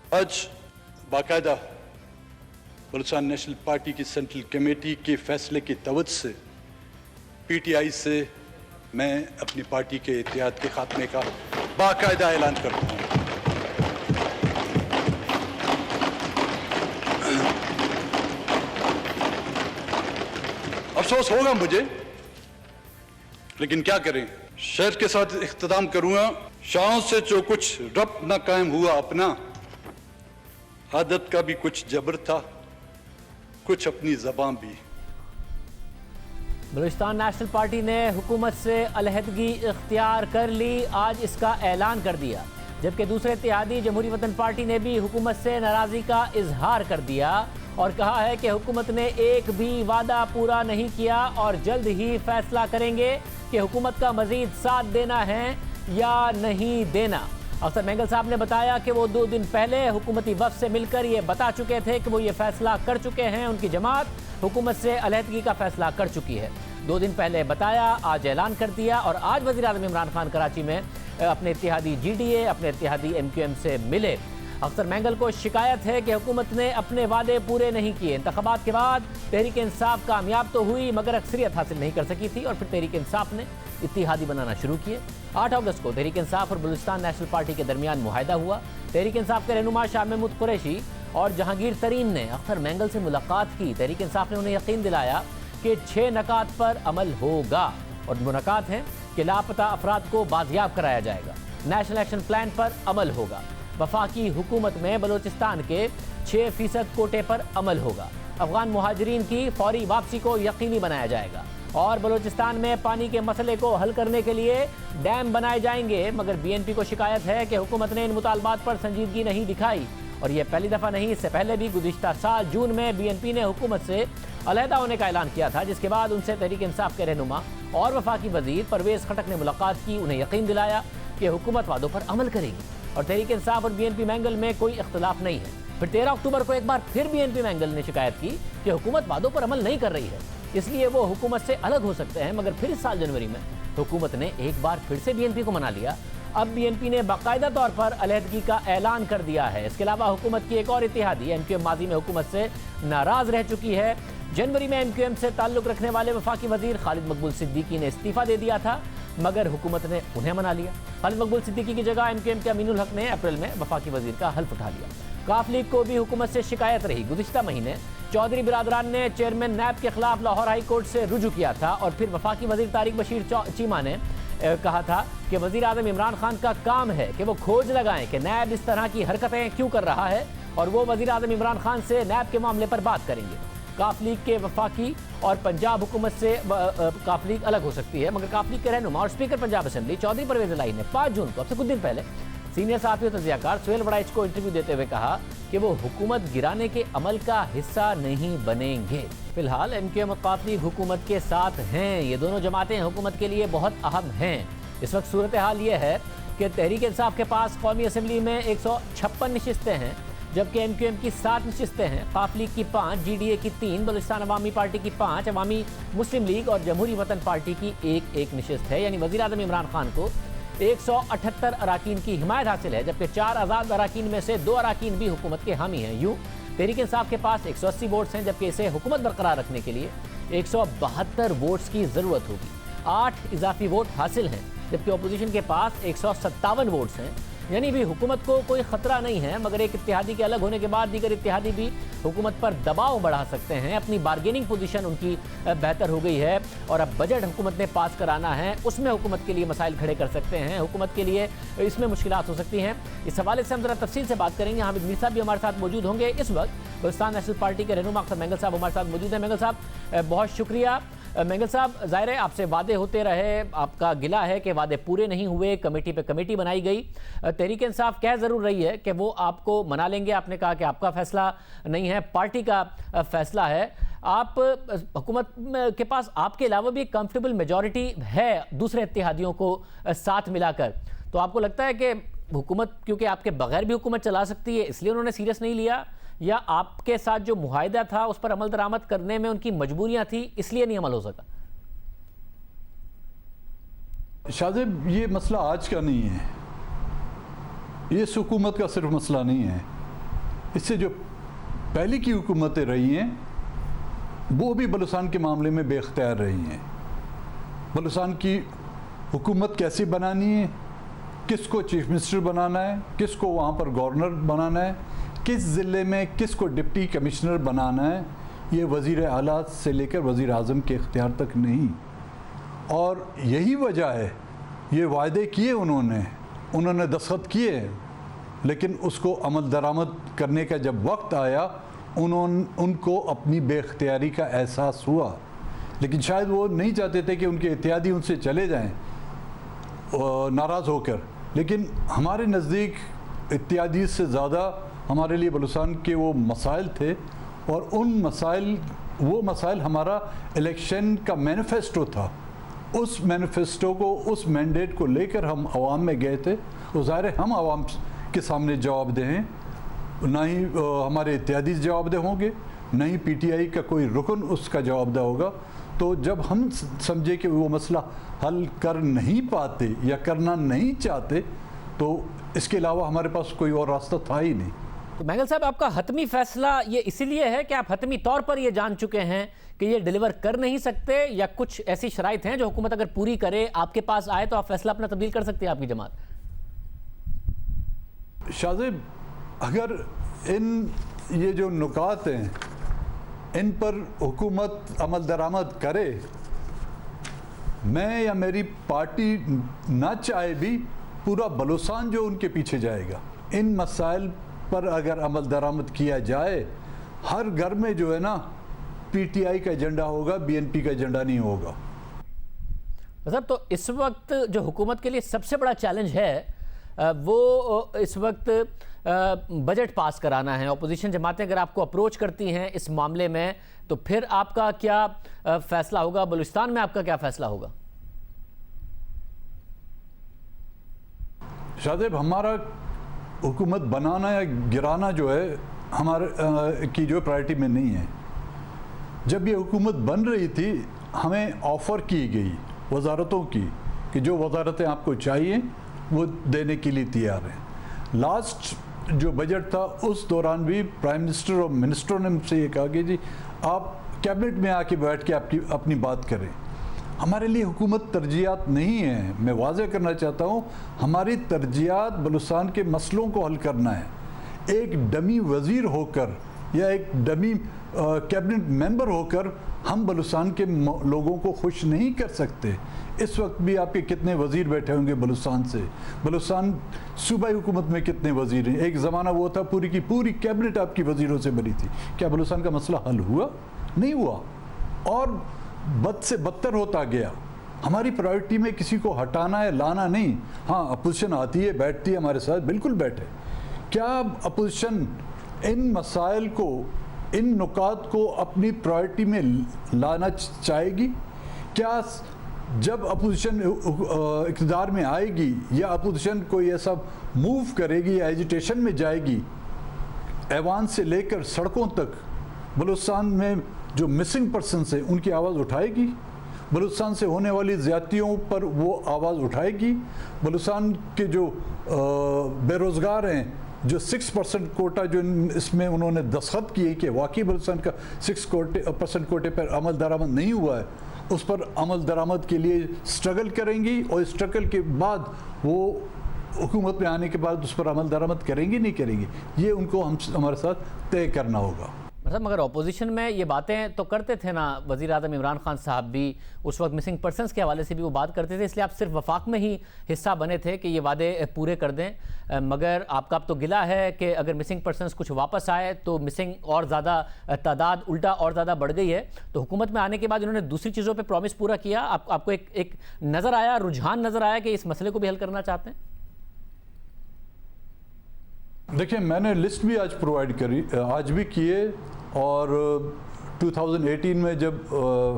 आज बाकायदा Balochistan national party की सेंट्रल कमेटी के फैसले की तवज्जो से पीटीआई से मैं अपनी पार्टी के इत्तेहाद के खात्मे का बाकायदा ऐलान करता हूँ। अफसोस होगा मुझे, लेकिन क्या करें, शहर के साथ इख्तिताम करूंगा। शाहों से जो कुछ रब्त न कायम हुआ अपना, आदत का भी कुछ जबर था, कुछ अपनी ज़बान भी। बलूचिस्तान नेशनल पार्टी ने हुकूमत से अलहदगी इख्तियार कर ली, आज इसका ऐलान कर दिया। जबकि दूसरे इत्तेहादी जमहूरी वतन पार्टी ने भी हुकूमत से नाराज़गी का इजहार कर दिया और कहा है कि हुकूमत ने एक भी वादा पूरा नहीं किया और जल्द ही फैसला करेंगे कि हुकूमत का मजीद साथ देना है या नहीं देना। अफसर मेंगल साहब ने बताया कि वो 2 दिन पहले हुकूमती वफ़द से मिलकर ये बता चुके थे कि वो ये फैसला कर चुके हैं, उनकी जमात हुकूमत से अलहदगी का फैसला कर चुकी है। 2 दिन पहले बताया, आज ऐलान कर दिया और आज वज़ीर आज़म इमरान खान कराची में अपने इत्तेहादी GDA, अपने इत्तेहादी MQM से मिले। अफसर मेंगल को शिकायत है कि हुकूमत ने अपने वादे पूरे नहीं किए। इंतखाबात के बाद तहरीक इंसाफ कामयाब तो हुई मगर अक्सरियत हासिल नहीं कर सकी थी और फिर तहरीक इंसाफ ने इत्तेहादी बनाना शुरू किए। 8 अगस्त को तहरीक इंसाफ और बलूचिस्तान नेशनल पार्टी के दरमियान मुआहदा हुआ। तहरीक इंसाफ के रहनुमा शाह महमूद कुरैशी और जहांगीर तरीन ने अख्तर मेंगल से मुलाकात की। तहरीक इंसाफ ने उन्हें यकीन दिलाया कि 6 नकात पर अमल होगा और वो नकात हैं कि लापता अफराद को बाजियाब कराया जाएगा, नेशनल एक्शन प्लान पर अमल होगा, वफाकी हुकूमत में बलूचिस्तान के 6% कोटे पर अमल होगा, अफगान मुहाजिरीन की फौरी वापसी को यकीनी बनाया जाएगा और बलूचिस्तान में पानी के मसले को हल करने के लिए डैम बनाए जाएंगे। मगर BNP को शिकायत है कि हुकूमत ने इन मुतालबात पर संजीदगी नहीं दिखाई और यह पहली दफ़ा नहीं, इससे पहले भी गुज़िश्ता साल जून में BNP ने हुकूमत से अलहदा होने का ऐलान किया था, जिसके बाद उनसे तहरीक इंसाफ के रहनुमा और वफाकी वजीर परवेज़ खटक ने मुलाकात की, उन्हें यकीन दिलाया कि हुकूमत वादों पर अमल करेगी और तहरीक इंसाफ और BNP मेंगल में कोई इख्तिलाफ नहीं है। फिर 13 अक्टूबर को एक बार फिर BNP मेंगल ने शिकायत की कि हुकूमत वादों पर अमल नहीं कर रही है, इसलिए वो हुकूमत से अलग हो सकते हैं। मगर फिर इस साल जनवरी में हुकूमत ने एक बार फिर से BNP को मना लिया। अब BNP ने बाकायदा तौर पर अलहदगी का ऐलान कर दिया है। इसके अलावा हुकूमत की एक और इत्तेहादी MQM माजी में हुकूमत से नाराज़ रह चुकी है। जनवरी में MQM से ताल्लुक़ रखने वाले वफाकी वजीर खालिद मकबूल सिद्दीकी ने इस्तीफ़ा दे दिया था, मगर हुकूमत ने उन्हें मना लिया। खालिद मकबूल सिद्दीकी की जगह MQM के अमीनुल हक ने अप्रैल में वफाकी वजीर का हल्फ उठा लिया। काफ लीग को भी हुकूमत से शिकायत रही। गुज़िश्ता महीने चौधरी बिरादरान ने चेयरमैन नैब के खिलाफ लाहौर हाई कोर्ट से रुजू किया था और फिर वफाकी वजीर तारिक बशीर चीमा ने कहा था कि वज़ीर आज़म इमरान खान का काम है कि वो खोज लगाएं कि नैब इस तरह की हरकतें क्यों कर रहा है और वो वज़ीर आज़म इमरान खान से नैब के मामले पर बात करेंगे। काफ लीग के वफाकी और पंजाब हुकूमत से काफ लीग अलग हो सकती है, मगर काफ लीग के रहनुमा और स्पीकर पंजाब असेंबली चौधरी परवेज़ इलाही ने 5 जून को, अब से कुछ दिन पहले, सीनियर सहाफ़ी और तज़कियाकार सुहेल वड़ाइच को इंटरव्यू देते हुए कहा कि वो हुकूमत गिराने के अमल का हिस्सा नहीं बनेंगे। फिलहाल MQM और काफ लीग हुकूमत के साथ हैं। ये दोनों जमातें हुकूमत के लिए बहुत अहम हैं। इस वक्त सूरत हाल ये है कि तहरीक इंसाफ के पास कौमी असम्बली में 156 नशिस्तें हैं, जबकि MQM की 7 नशिस्तें हैं, काफ लीग की 5, GDA की 3, बलूचिस्तान अवामी पार्टी की 5, अवामी मुस्लिम लीग और जमहूरी वतन पार्टी की एक नशिस्त है। यानी वज़ीर आज़म इमरान खान को 178 अराकीन की हिमायत हासिल है, जबकि 4 आज़ाद अराकीन में से 2 अराकीन भी हुकूमत के हामी हैं। यूँ तहरीक इंसाफ के पास 180 वोट्स हैं, जबकि इसे हुकूमत बरकरार रखने के लिए 172 वोट्स की ज़रूरत होगी। 8 इजाफी वोट हासिल हैं, जबकि अपोजिशन के पास 157 वोट्स हैं। यानी भी हुकूमत को कोई ख़तरा नहीं है, मगर एक इत्तेहादी के अलग होने के बाद दीगर इत्तेहादी भी हुकूमत पर दबाव बढ़ा सकते हैं। अपनी बार्गेनिंग पोजीशन उनकी बेहतर हो गई है और अब बजट हुकूमत ने पास कराना है, उसमें हुकूमत के लिए मसाइल खड़े कर सकते हैं, हुकूमत के लिए इसमें मुश्किलात हो सकती हैं। इस हवाले से हम ज़रा तफसील से बात करेंगे। हामिद मीर साहब भी हमारे साथ मौजूद होंगे। इस वक्त बलूचिस्तान नेशनल पार्टी के रहनुमा अख्तर मेंगल साहब हमारे साथ मौजूद हैं। मेंगल साहब बहुत शुक्रिया। मेंगल साहब, ज़ाहिर है आपसे वादे होते रहे, आपका गिला है कि वादे पूरे नहीं हुए, कमेटी पे कमेटी बनाई गई। तहरीक इंसाफ कह ज़रूर रही है कि वो आपको मना लेंगे, आपने कहा कि आपका फैसला नहीं है, पार्टी का फैसला है। आप हुकूमत के पास आपके अलावा भी एक कंफर्टेबल मेजॉरिटी है दूसरे इत्तेहादियों को साथ मिलाकर, तो आपको लगता है कि हुकूमत क्योंकि आपके बगैर भी हुकूमत चला सकती है इसलिए उन्होंने सीरियस नहीं लिया, या आपके साथ जो मुआहिदा था उस पर अमल दरामद करने में उनकी मजबूरियां थी इसलिए नहीं अमल हो सका? शाहजेब, ये मसला आज का नहीं है, ये इस हुकूमत का सिर्फ मसला नहीं है, इससे जो पहले की हुकूमतें रही हैं वो भी बलूचिस्तान के मामले में बेख्तियार रही हैं। बलूचिस्तान की हुकूमत कैसे बनानी है, किसको चीफ मिनिस्टर बनाना है, किसको वहाँ पर गवर्नर बनाना है, किस ज़िले में किसको डिप्टी कमिश्नर बनाना है, ये वज़ीर आला से लेकर वज़ीर आज़म के इख्तियार तक नहीं। और यही वजह है, ये वायदे किए उन्होंने दस्तखत किए, लेकिन उसको अमल दरामद करने का जब वक्त आया उनको अपनी बेख्तियारी का एहसास हुआ। लेकिन शायद वो नहीं चाहते थे कि उनके इत्यादी उनसे चले जाएं नाराज़ होकर। लेकिन हमारे नज़दीक इत्यादी से ज़्यादा हमारे लिए बलूचिस्तान के वो मसाइल थे, और वो मसाइल हमारा इलेक्शन का मैनिफेस्टो था। उस मैनिफेस्टो को, उस मैंडेट को लेकर हम आवाम में गए थे। तो ज़ाहिर है हम आवाम के सामने जवाबदेह हैं, ना ही हमारे इत्यादी जवाबदेह होंगे, ना ही PTI का कोई रुकन उसका जवाबदेह होगा। तो जब हम समझे कि वो मसला हल कर नहीं पाते या करना नहीं चाहते, तो इसके अलावा हमारे पास कोई और रास्ता था ही नहीं। तो मैंगल साहब, आपका हतमी फैसला ये इसीलिए है कि आप हतमी तौर पर ये जान चुके हैं कि ये डिलीवर कर नहीं सकते, या कुछ ऐसी शराइत हैं जो हुकूमत अगर पूरी करे, आपके पास आए, तो आप फैसला अपना तब्दील कर सकते हैं आपकी जमात? शाहजेब, अगर ये जो नुकात हैं इन पर हुकूमत अमल दरामद करे, मैं या मेरी पार्टी ना चाहे भी पूरा बलूचिस्तान जो उनके पीछे जाएगा। इन मसाइल पर अगर अमल दरामद किया जाए, हर घर में जो है ना PTI का एजेंडा होगा, BNP का एजेंडा नहीं होगा। मतलब तो इस वक्त जो हुकूमत के लिए सबसे बड़ा चैलेंज है वो इस वक्त बजट पास कराना है। अपोजिशन जमातें अगर आपको अप्रोच करती हैं इस मामले में, तो फिर आपका क्या फैसला होगा? बलूचिस्तान में आपका क्या फैसला होगा? शाहजेब, हमारा हुकूमत बनाना या गिराना जो है हमारे की जो प्रायोरिटी में नहीं है। जब ये हुकूमत बन रही थी, हमें ऑफ़र की गई वजारतों की कि जो वजारतें आपको चाहिए वो देने के लिए तैयार हैं। लास्ट जो बजट था उस दौरान भी प्राइम मिनिस्टर और मिनिस्टरों ने मुझसे ये कहा कि जी आप कैबिनेट में आके बैठ के अपनी बात करें। हमारे लिए हुकूमत तरजीहात नहीं है। मैं वाज़ेह करना चाहता हूँ, हमारी तरजीहात बलूचिस्तान के मसलों को हल करना है। एक डमी वज़ीर होकर या एक डमी कैबिनेट मेंबर होकर हम बलूचिस्तान के लोगों को खुश नहीं कर सकते। इस वक्त भी आपके कितने वज़ीर बैठे होंगे बलूचिस्तान से, बलूचिस्तान सूबाई हुकूमत में कितने वज़ीर हैं। एक ज़माना वो था पूरी की पूरी कैबिनेट आपकी वज़ीरों से बनी थी। क्या बलूचिस्तान का मसला हल हुआ? नहीं हुआ, और बद से बदतर होता गया। हमारी प्रायोरिटी में किसी को हटाना है, लाना नहीं। हाँ, अपोजिशन आती है, बैठती है हमारे साथ, बिल्कुल बैठे। क्या अपोजिशन इन मसाइल को, इन नुकात को अपनी प्रायोरिटी में लाना चाहेगी? क्या जब अपोजिशन इक़्तिदार में आएगी या अपोजिशन कोई ऐसा मूव करेगी या एजिटेशन में जाएगी, ऐवान से लेकर सड़कों तक बलूचिस्तान में जो मिसिंग पर्सनस हैं उनकी आवाज़ उठाएगी? बलूचिस्तान से होने वाली ज़्यादतियों पर वो आवाज़ उठाएगी? बलूचिस्तान के जो बेरोज़गार हैं, जो 6% कोटा जो इसमें उन्होंने दस्तखत किए कि वाकई बलूचिस्तान का 6% कोटे पर अमल दरामद नहीं हुआ है, उस पर अमल दरामद के लिए स्ट्रगल करेंगी, और स्ट्रगल के बाद वो हुकूमत में आने के बाद उस पर अमल दरामद करेंगी नहीं करेंगी, ये उनको हमारे साथ तय करना होगा। मतलब मगर अपोजिशन में ये बातें तो करते थे ना, वज़ीर आज़म इमरान खान साहब भी उस वक्त मिसिंग पर्सनस के हवाले से भी वो बात करते थे, इसलिए आप सिर्फ वफाक में ही हिस्सा बने थे कि ये वादे पूरे कर दें। मगर आपका अब तो गिला है कि अगर मिसिंग पर्सनस कुछ वापस आए तो मिसिंग और ज़्यादा तादाद उल्टा और ज़्यादा बढ़ गई है। तो हुकूमत में आने के बाद इन्होंने दूसरी चीज़ों पर प्रॉमिस पूरा किया। आपको एक नज़र आया, रुझान नज़र आया कि इस मसले को भी हल करना चाहते हैं? देखिए, मैंने लिस्ट भी आज प्रोवाइड करी, आज भी किए, और 2018 में जब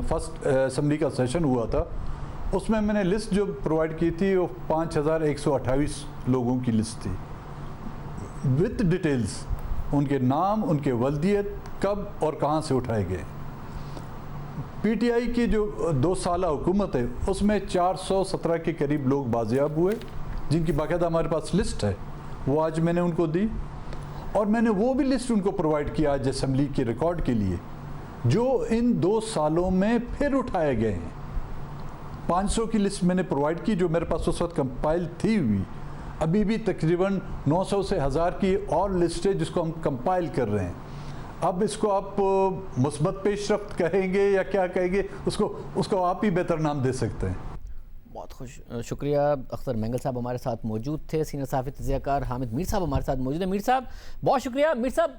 फर्स्ट असम्बली का सेशन हुआ था उसमें मैंने लिस्ट जो प्रोवाइड की थी वो 5128 लोगों की लिस्ट थी, विथ डिटेल्स, उनके नाम, उनके वल्दियत, कब और कहाँ से उठाए गए। PTI की जो 2 साला हुकूमत है उसमें 417 के करीब लोग बाजियाब हुए, जिनकी बाकायदा हमारे पास लिस्ट है, वो आज मैंने उनको दी। और मैंने वो भी लिस्ट उनको प्रोवाइड किया आज असेंबली के रिकॉर्ड के लिए, जो इन 2 सालों में फिर उठाए गए हैं। 500 की लिस्ट मैंने प्रोवाइड की जो मेरे पास उस वक्त कंपाइल थी हुई। अभी भी तकरीबन 900 से 1000 की और लिस्ट है जिसको हम कंपाइल कर रहे हैं। अब इसको आप मुस्बत पेशरफ्त कहेंगे या क्या कहेंगे, उसको आप ही बेहतर नाम दे सकते हैं। बहुत शुक्रिया। अख्तर मेंगल साहब हमारे साथ मौजूद थे। सीनियर सहाफ़ी तज़कियाकार हामिद मीर साहब हमारे साथ मौजूद हैं। मीर साहब बहुत शुक्रिया। मीर साहब,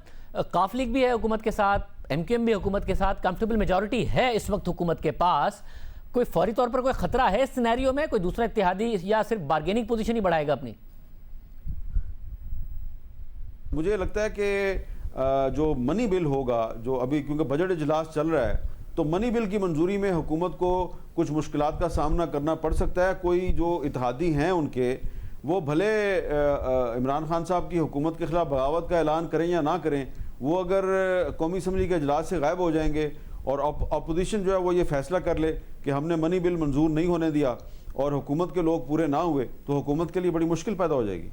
काफ लीग भी है हुकूमत के साथ, MQM भी हुकूमत के साथ, कंफर्टेबल मेजॉरिटी है इस वक्त हुकूमत के पास। कोई फौरी तौर पर कोई ख़तरा है इस सिनेरियो में? कोई दूसरा इत्तेहादी या सिर्फ बार्गेनिंग पोजीशन ही बढ़ाएगा अपनी? मुझे लगता है कि जो मनी बिल होगा, जो अभी क्योंकि बजट इजलास चल रहा है, तो मनी बिल की मंजूरी में हुकूमत को कुछ मुश्किलात का सामना करना पड़ सकता है। कोई जो इत्तेहादी हैं उनके, वो भले इमरान खान साहब की हुकूमत के खिलाफ बगावत का ऐलान करें या ना करें, वो अगर कौमी असम्बली के इजलास से गायब हो जाएंगे और अपोजिशन जो है वो ये फैसला कर ले कि हमने मनी बिल मंजूर नहीं होने दिया और हुकूमत के लोग पूरे ना हुए, तो हुकूमत के लिए बड़ी मुश्किल पैदा हो जाएगी।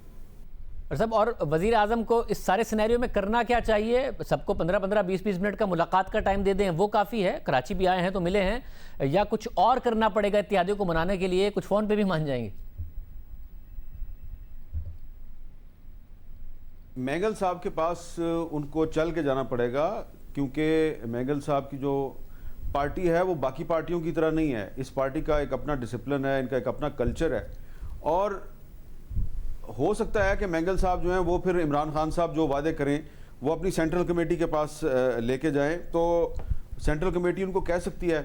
साहब, और वज़ीर आज़म को इस सारे सिनेरियो में करना क्या चाहिए? सबको 15-15, 20-20 मिनट का मुलाकात का टाइम दे दें, वो काफ़ी है? कराची भी आए हैं तो मिले हैं, या कुछ और करना पड़ेगा इत्तेहादियों को मनाने के लिए? कुछ फ़ोन पे भी मान जाएंगे? मेंगल साहब के पास उनको चल के जाना पड़ेगा, क्योंकि मेंगल साहब की जो पार्टी है वो बाकी पार्टियों की तरह नहीं है। इस पार्टी का एक अपना डिसिप्लिन है, इनका एक अपना कल्चर है, और हो सकता है कि मेंगल साहब जो हैं वो फिर इमरान खान साहब जो वादे करें वो अपनी सेंट्रल कमेटी के पास लेके जाएं, तो सेंट्रल कमेटी उनको कह सकती है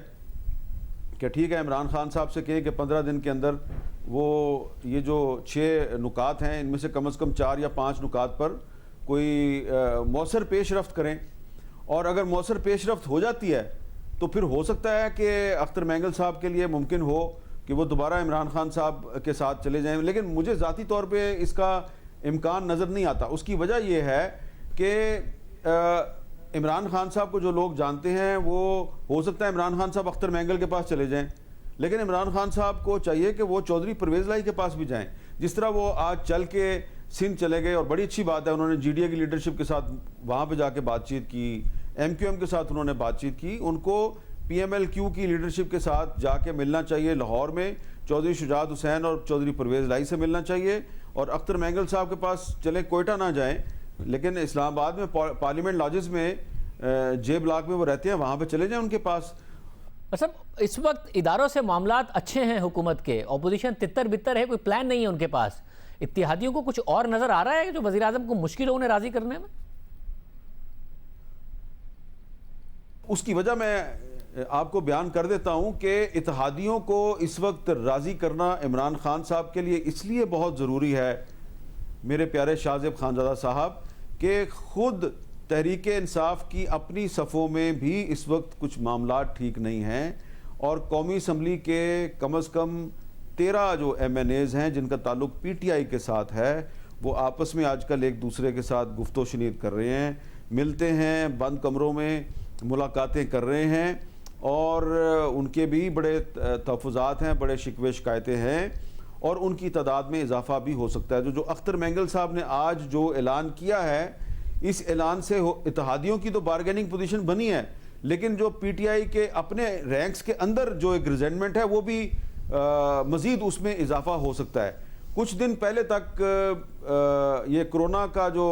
कि ठीक है, इमरान खान साहब से कहें कि 15 दिन के अंदर वो ये जो 6 नुकात हैं इनमें से कम 4 या 5 नुकात पर कोई मौसर पेशरफ्त करें, और अगर मौसर पेशरफ्त हो जाती है तो फिर हो सकता है कि अख्तर मेंगल साहब के लिए मुमकिन हो कि वो दोबारा इमरान खान साहब के साथ चले जाएं। लेकिन मुझे ज़ाती तौर पे इसका इम्कान नज़र नहीं आता। उसकी वजह यह है कि इमरान खान साहब को जो लोग जानते हैं वो हो सकता है इमरान खान साहब अख्तर मेंगल के पास चले जाएं, लेकिन इमरान खान साहब को चाहिए कि वो चौधरी परवेज़ लाई के पास भी जाएं। जिस तरह वो आज चल के सिंध चले गए, और बड़ी अच्छी बात है, उन्होंने GDA की लीडरशिप के साथ वहाँ पर जाके बातचीत की, MQM के साथ उन्होंने बातचीत की। उनको PMLQ की लीडरशिप के साथ जाके मिलना चाहिए लाहौर में, चौधरी शुजात हुसैन और चौधरी परवेज़ लाई से मिलना चाहिए, और अख्तर मेंगल साहब के पास चले कोयटा ना जाएं, लेकिन इस्लामाबाद में पार्लियामेंट लॉजेस में J ब्लॉक में वो रहते हैं, वहाँ पे चले जाएं उनके पास। सब इस वक्त इदारों से मामलात अच्छे हैं हुकूमत के, ऑपोजिशन तितर बितर है, कोई प्लान नहीं है उनके पास। इत्तेहादियों को कुछ और नज़र आ रहा है जो वज़ीर आज़म को मुश्किल हो उन्हें राज़ी करने में? उसकी वजह मैं आपको बयान कर देता हूं कि इत्तेहादियों को इस वक्त राज़ी करना इमरान खान साहब के लिए इसलिए बहुत ज़रूरी है, मेरे प्यारे शाहज़ेब खानज़ादा साहब, कि ख़ुद तहरीक इंसाफ की अपनी सफ़ों में भी इस वक्त कुछ मामलात ठीक नहीं हैं, और कौमी असम्बली के कम अज़ कम 13 जो MNAs हैं जिनका ताल्लुक PTI के साथ है, वो आपस में आजकल एक दूसरे के साथ गुफ्तो शनीद कर रहे हैं, मिलते हैं, बंद कमरों में मुलाकातें कर रहे हैं, और उनके भी बड़े तहफ़्फ़ुज़ात हैं, बड़े शिकवे शिकायतें हैं, और उनकी तादाद में इजाफा भी हो सकता है। जो अख्तर मेंगल साहब ने आज जो ऐलान किया है, इस ऐलान से इत्तेहादियों की तो बारगेनिंग पोजीशन बनी है, लेकिन जो PTI के अपने रैंक्स के अंदर जो एक रिजेंटमेंट है वो भी मज़ीद उसमें इजाफा हो सकता है। कुछ दिन पहले तक ये कोरोना का जो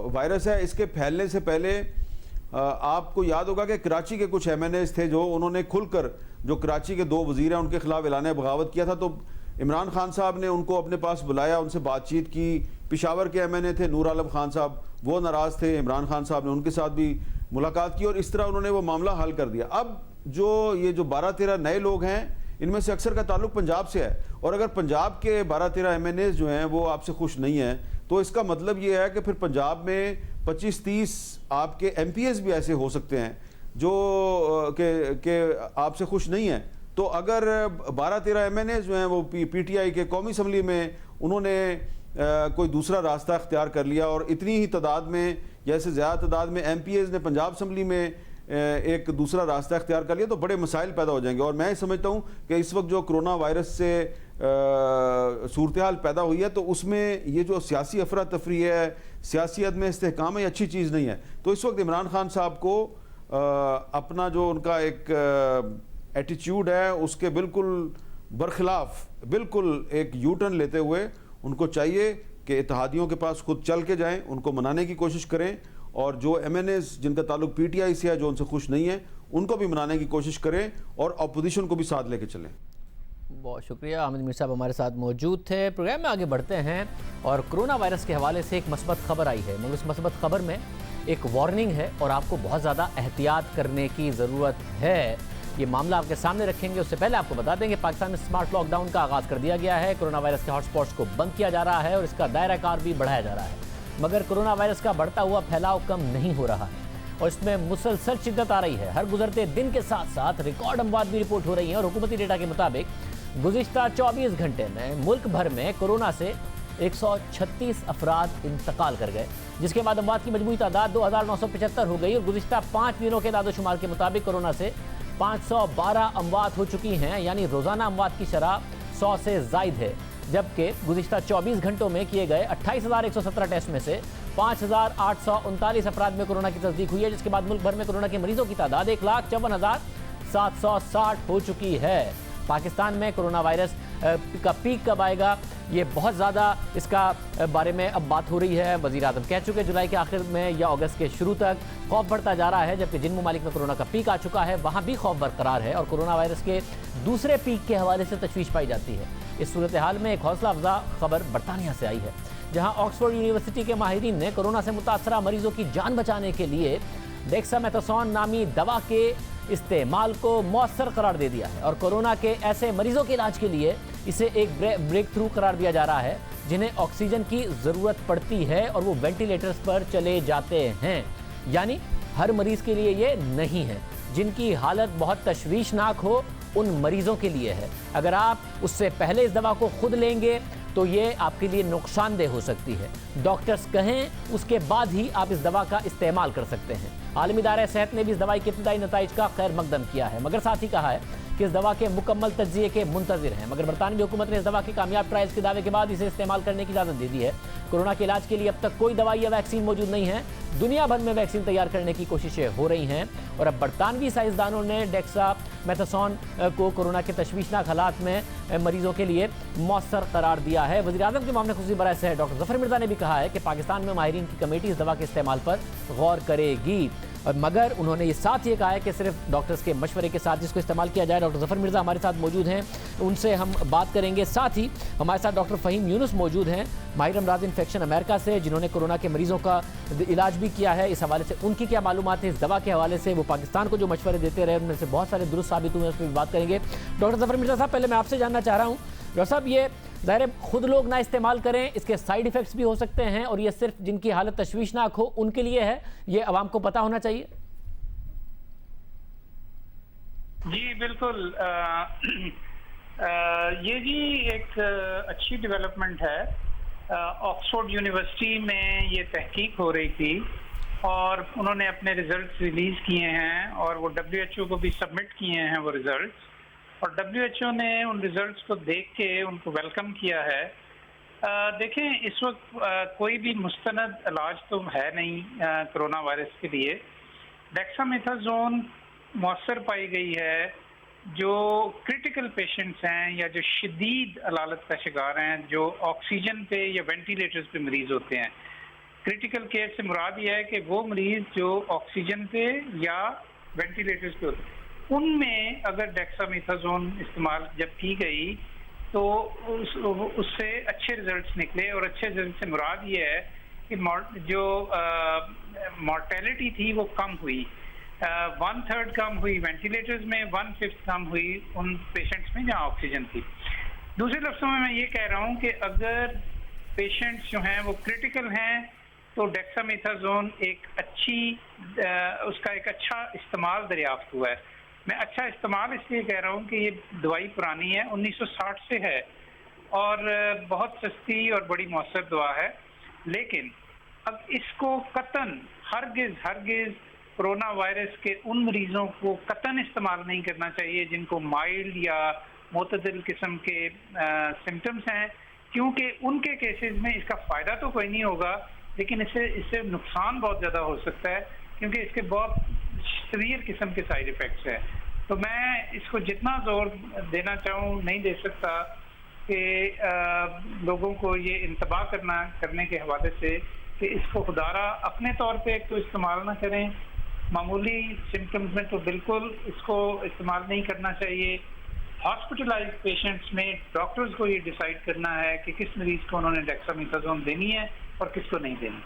वायरस है, इसके फैलने से पहले आपको याद होगा कि कराची के कुछ MNAs थे जो उन्होंने खुलकर, जो कराची के 2 वज़ीर हैं उनके खिलाफ ऐलान बगावत किया था, तो इमरान खान साहब ने उनको अपने पास बुलाया, उनसे बातचीत की। पेशावर के MNA थे नूर आलम खान साहब, वो नाराज़ थे, इमरान खान साहब ने उनके साथ भी मुलाकात की, और इस तरह उन्होंने वो मामला हल कर दिया। अब ये जो 12-13 नए लोग हैं, इनमें से अक्सर का ताल्लुक पंजाब से है, और अगर पंजाब के 12-13 MNAs जो हैं वो आपसे खुश नहीं हैं, तो इसका मतलब ये है कि फिर पंजाब में 25-30 आपके MPs भी ऐसे हो सकते हैं जो के आपसे खुश नहीं हैं। तो अगर 12-13 MNAs जो हैं वो PTI के कौमी असम्बली में उन्होंने कोई दूसरा रास्ता अख्तियार कर लिया, और इतनी ही तादाद में, जैसे ज़्यादा तादाद में MPs ने पंजाब असम्बली में एक दूसरा रास्ता अख्तियार कर लिया, तो बड़े मसाइल पैदा हो जाएंगे। और मैं समझता हूँ कि इस वक्त जो कोरोना वायरस से सूरत हाल पैदा हुई है, तो उसमें ये जो सियासी अफरा तफरी है, सियासी अदम इस्तेहकाम है, ये अच्छी चीज़ नहीं है। तो इस वक्त इमरान खान साहब को अपना जो उनका एक एटीट्यूड है उसके बिल्कुल बरखिलाफ बिल्कुल एक यू टर्न लेते हुए उनको चाहिए कि इत्तेहादियों के पास खुद चल के जाएं, उनको मनाने की कोशिश करें, और जो MNAs जिनका ताल्लुक PTI से है, जो उनसे खुश नहीं है, उनको भी मनाने की कोशिश करें और अपोजिशन को भी साथ लेके चलें। बहुत शुक्रिया। हामिद मीर साहब हमारे साथ मौजूद थे। प्रोग्राम में आगे बढ़ते हैं और कोरोना वायरस के हवाले से एक मस्बत खबर आई है, मगर उस मस्बत खबर में एक वार्निंग है और आपको बहुत ज़्यादा एहतियात करने की ज़रूरत है। ये मामला आपके सामने रखेंगे। उससे पहले आपको बता देंगे पाकिस्तान में स्मार्ट लॉकडाउन का आगाज़ कर दिया गया है। कोरोना वायरस के हॉटस्पॉट्स को बंद किया जा रहा है और इसका दायरा कार भी बढ़ाया जा रहा है, मगर कोरोना वायरस का बढ़ता हुआ फैलाव कम नहीं हो रहा है और इसमें मुसलसल शिद्दत आ रही है। हर गुजरते दिन के साथ साथ रिकॉर्ड अमवात भी रिपोर्ट हो रही हैं और हुकूमती डेटा के मुताबिक गुज़िश्ता 24 घंटे में मुल्क भर में कोरोना से 136 अफराद इंतकाल कर गए, जिसके बाद अमवात की मजमूई तादाद 2975 हो गई और गुज़िश्ता 5 दिनों के दादोशुमार के मुताबिक कोरोना से 512 अमवात हो चुकी हैं, यानी रोज़ाना अमवात की शरह 100 से ज़ायद है। जबकि गुज़िश्ता 24 घंटों में किए गए 28,117 टेस्ट में से 5,839 अफराद में कोरोना की तस्दीक हुई है, जिसके बाद मुल्क भर में कोरोना के मरीजों की तादाद 1,54,760 हो चुकी है। पाकिस्तान में कोरोना वायरस का पीक कब आएगा, ये बहुत ज़्यादा इसका बारे में अब बात हो रही है। वज़ीर आज़म कह चुके जुलाई के आखिर में या अगस्त के शुरू तक खौफ बढ़ता जा रहा है, जबकि जिन ममालिक में कोरोना का पीक आ चुका है वहाँ भी खौफ बरकरार है और कोरोना वायरस के दूसरे पीक के हवाले से तशवीश पाई जाती है। इस सूरत हाल में एक हौसला अफजा खबर बरतानिया से आई है, जहाँ ऑक्सफोर्ड यूनिवर्सिटी के माहिरीन ने कोरोना से मुतासरा मरीजों की जान बचाने के लिए डेक्सामेथासोन नामी दवा के इस्तेमाल को मौसर करार दे दिया है और कोरोना के ऐसे मरीजों के इलाज के लिए इसे एक ब्रेक थ्रू करार दिया जा रहा है जिन्हें ऑक्सीजन की ज़रूरत पड़ती है और वो वेंटिलेटर्स पर चले जाते हैं। यानी हर मरीज़ के लिए ये नहीं है, जिनकी हालत बहुत तशवीशनाक हो उन मरीजों के लिए है। अगर आप उससे पहले इस दवा को खुद लेंगे तो ये आपके लिए नुकसानदेह हो सकती है। डॉक्टर्स कहें उसके बाद ही आप इस दवा का इस्तेमाल कर सकते हैं। आलमी इदारा सेहत ने भी इस दवाई के इब्तिदाई नताइज का खैर मकदम किया है, मगर साथ ही कहा है कि इस दवा के मुकम्मल तज्जिए के मुंतज़िर हैं। मगर बरतानवी हुकूमत ने इस दवा के कामयाब ट्रायल्स के दावे के बाद इसे इस्तेमाल करने की इजाज़त दे दी है। कोरोना के इलाज के लिए अब तक कोई दवाई या वैक्सीन मौजूद नहीं है। दुनिया भर में वैक्सीन तैयार करने की कोशिशें हो रही हैं और अब बरतानवी साइंसदानों ने डेक्सामेथासोन को कोरोना के तशवीशनाक हालात में मरीजों के लिए मौसर करार दिया है। वज़ीर आज़म के मामले खुसूसी बराए से डॉक्टर ज़फ़र मिर्ज़ा ने भी कहा है कि पाकिस्तान में माहिरीन की कमेटी इस दवा के इस्तेमाल पर गौर करेगी, और मगर उन्होंने ये साथ ये कहा है कि सिर्फ डॉक्टर्स के मशवरे के साथ इसको इस्तेमाल किया जाए। डॉक्टर ज़फ़र मिर्ज़ा हमारे साथ मौजूद हैं, उनसे हम बात करेंगे। साथ ही हमारे साथ डॉक्टर फ़हीम यूनुस मौजूद हैं, माहिर अमराज़ इन्फेक्शन अमेरिका से, जिन्होंने कोरोना के मरीजों का इलाज भी किया है। इस हवाले से उनकी क्या मालूमात है इस दवा के हवाले से, वो पाकिस्तान को जो मशवरे देते रहे उनमें से बहुत सारे दुरुस्त साबित हुए, उस पर भी बात करेंगे। डॉक्टर ज़फ़र मिर्ज़ा साहब, पहले मैं आपसे जानना चाह रहा हूँ, डॉक्टर साहब ये ज़ाहिर खुद लोग ना इस्तेमाल करें, इसके साइड इफ़ेक्ट्स भी हो सकते हैं और ये सिर्फ जिनकी हालत तशवीशनाक हो उनके लिए है, ये आवाम को पता होना चाहिए। जी बिल्कुल, ये जी एक अच्छी डेवलपमेंट है। ऑक्सफोर्ड यूनिवर्सिटी में ये तहकीक हो रही थी और उन्होंने अपने रिजल्ट्स रिलीज़ किए हैं और वो WHO को भी सबमिट किए हैं वो रिजल्ट्स, और WHO ने उन रिजल्ट्स को देख के उनको वेलकम किया है। देखें, इस वक्त कोई भी मुस्तनद इलाज तो है नहीं कोरोना वायरस के लिए। डेक्सामेथासोन मौसर पाई गई है जो क्रिटिकल पेशेंट्स हैं या जो शदीद अलालत का शिकार हैं, जो ऑक्सीजन पे या वेंटिलेटर्स पे मरीज होते हैं। क्रिटिकल केयर से मुराद ये है कि वो मरीज जो ऑक्सीजन पे या वेंटिलेटर्स पे होते हैं, उनमें अगर डेक्सामेथासोन इस्तेमाल जब की गई तो उससे अच्छे रिजल्ट्स निकले, और अच्छे रिजल्ट से मुराद ये है कि जो मॉर्टेलिटी थी वो कम हुई, 1/3 कम हुई वेंटिलेटर्स में, 1/5 कम हुई उन पेशेंट्स में जहाँ ऑक्सीजन थी। दूसरे लफ्ज़ों में मैं ये कह रहा हूँ कि अगर पेशेंट्स जो हैं वो क्रिटिकल हैं तो डेक्सामेथासोन एक अच्छी उसका एक अच्छा इस्तेमाल दरियाफ्त हुआ है। मैं अच्छा इस्तेमाल इसलिए कह रहा हूँ कि ये दवाई पुरानी है, 1960 से है और बहुत सस्ती और बड़ी मौसर दवा है, लेकिन अब इसको कतन हरगिज़ कोरोना वायरस के उन मरीजों को कतन इस्तेमाल नहीं करना चाहिए जिनको माइल्ड या मुतदिल किस्म के सिम्टम्स हैं, क्योंकि उनके केसेस में इसका फ़ायदा तो कोई नहीं होगा, लेकिन इससे नुकसान बहुत ज़्यादा हो सकता है, क्योंकि इसके बहुत सीवियर किस्म के साइड इफ़ेक्ट्स हैं। तो मैं इसको जितना जोर देना चाहूँ नहीं दे सकता कि लोगों को ये इंतबाह करने के हवाले से कि इसको खुदारा अपने तौर पे तो इस्तेमाल ना करें, मामूली सिम्टम्स में तो बिल्कुल इसको इस्तेमाल नहीं करना चाहिए। हॉस्पिटलाइज्ड पेशेंट्स में डॉक्टर्स को ये डिसाइड करना है कि किस मरीज को उन्होंने डेक्सामेथासोन देनी है और किसको नहीं देनी।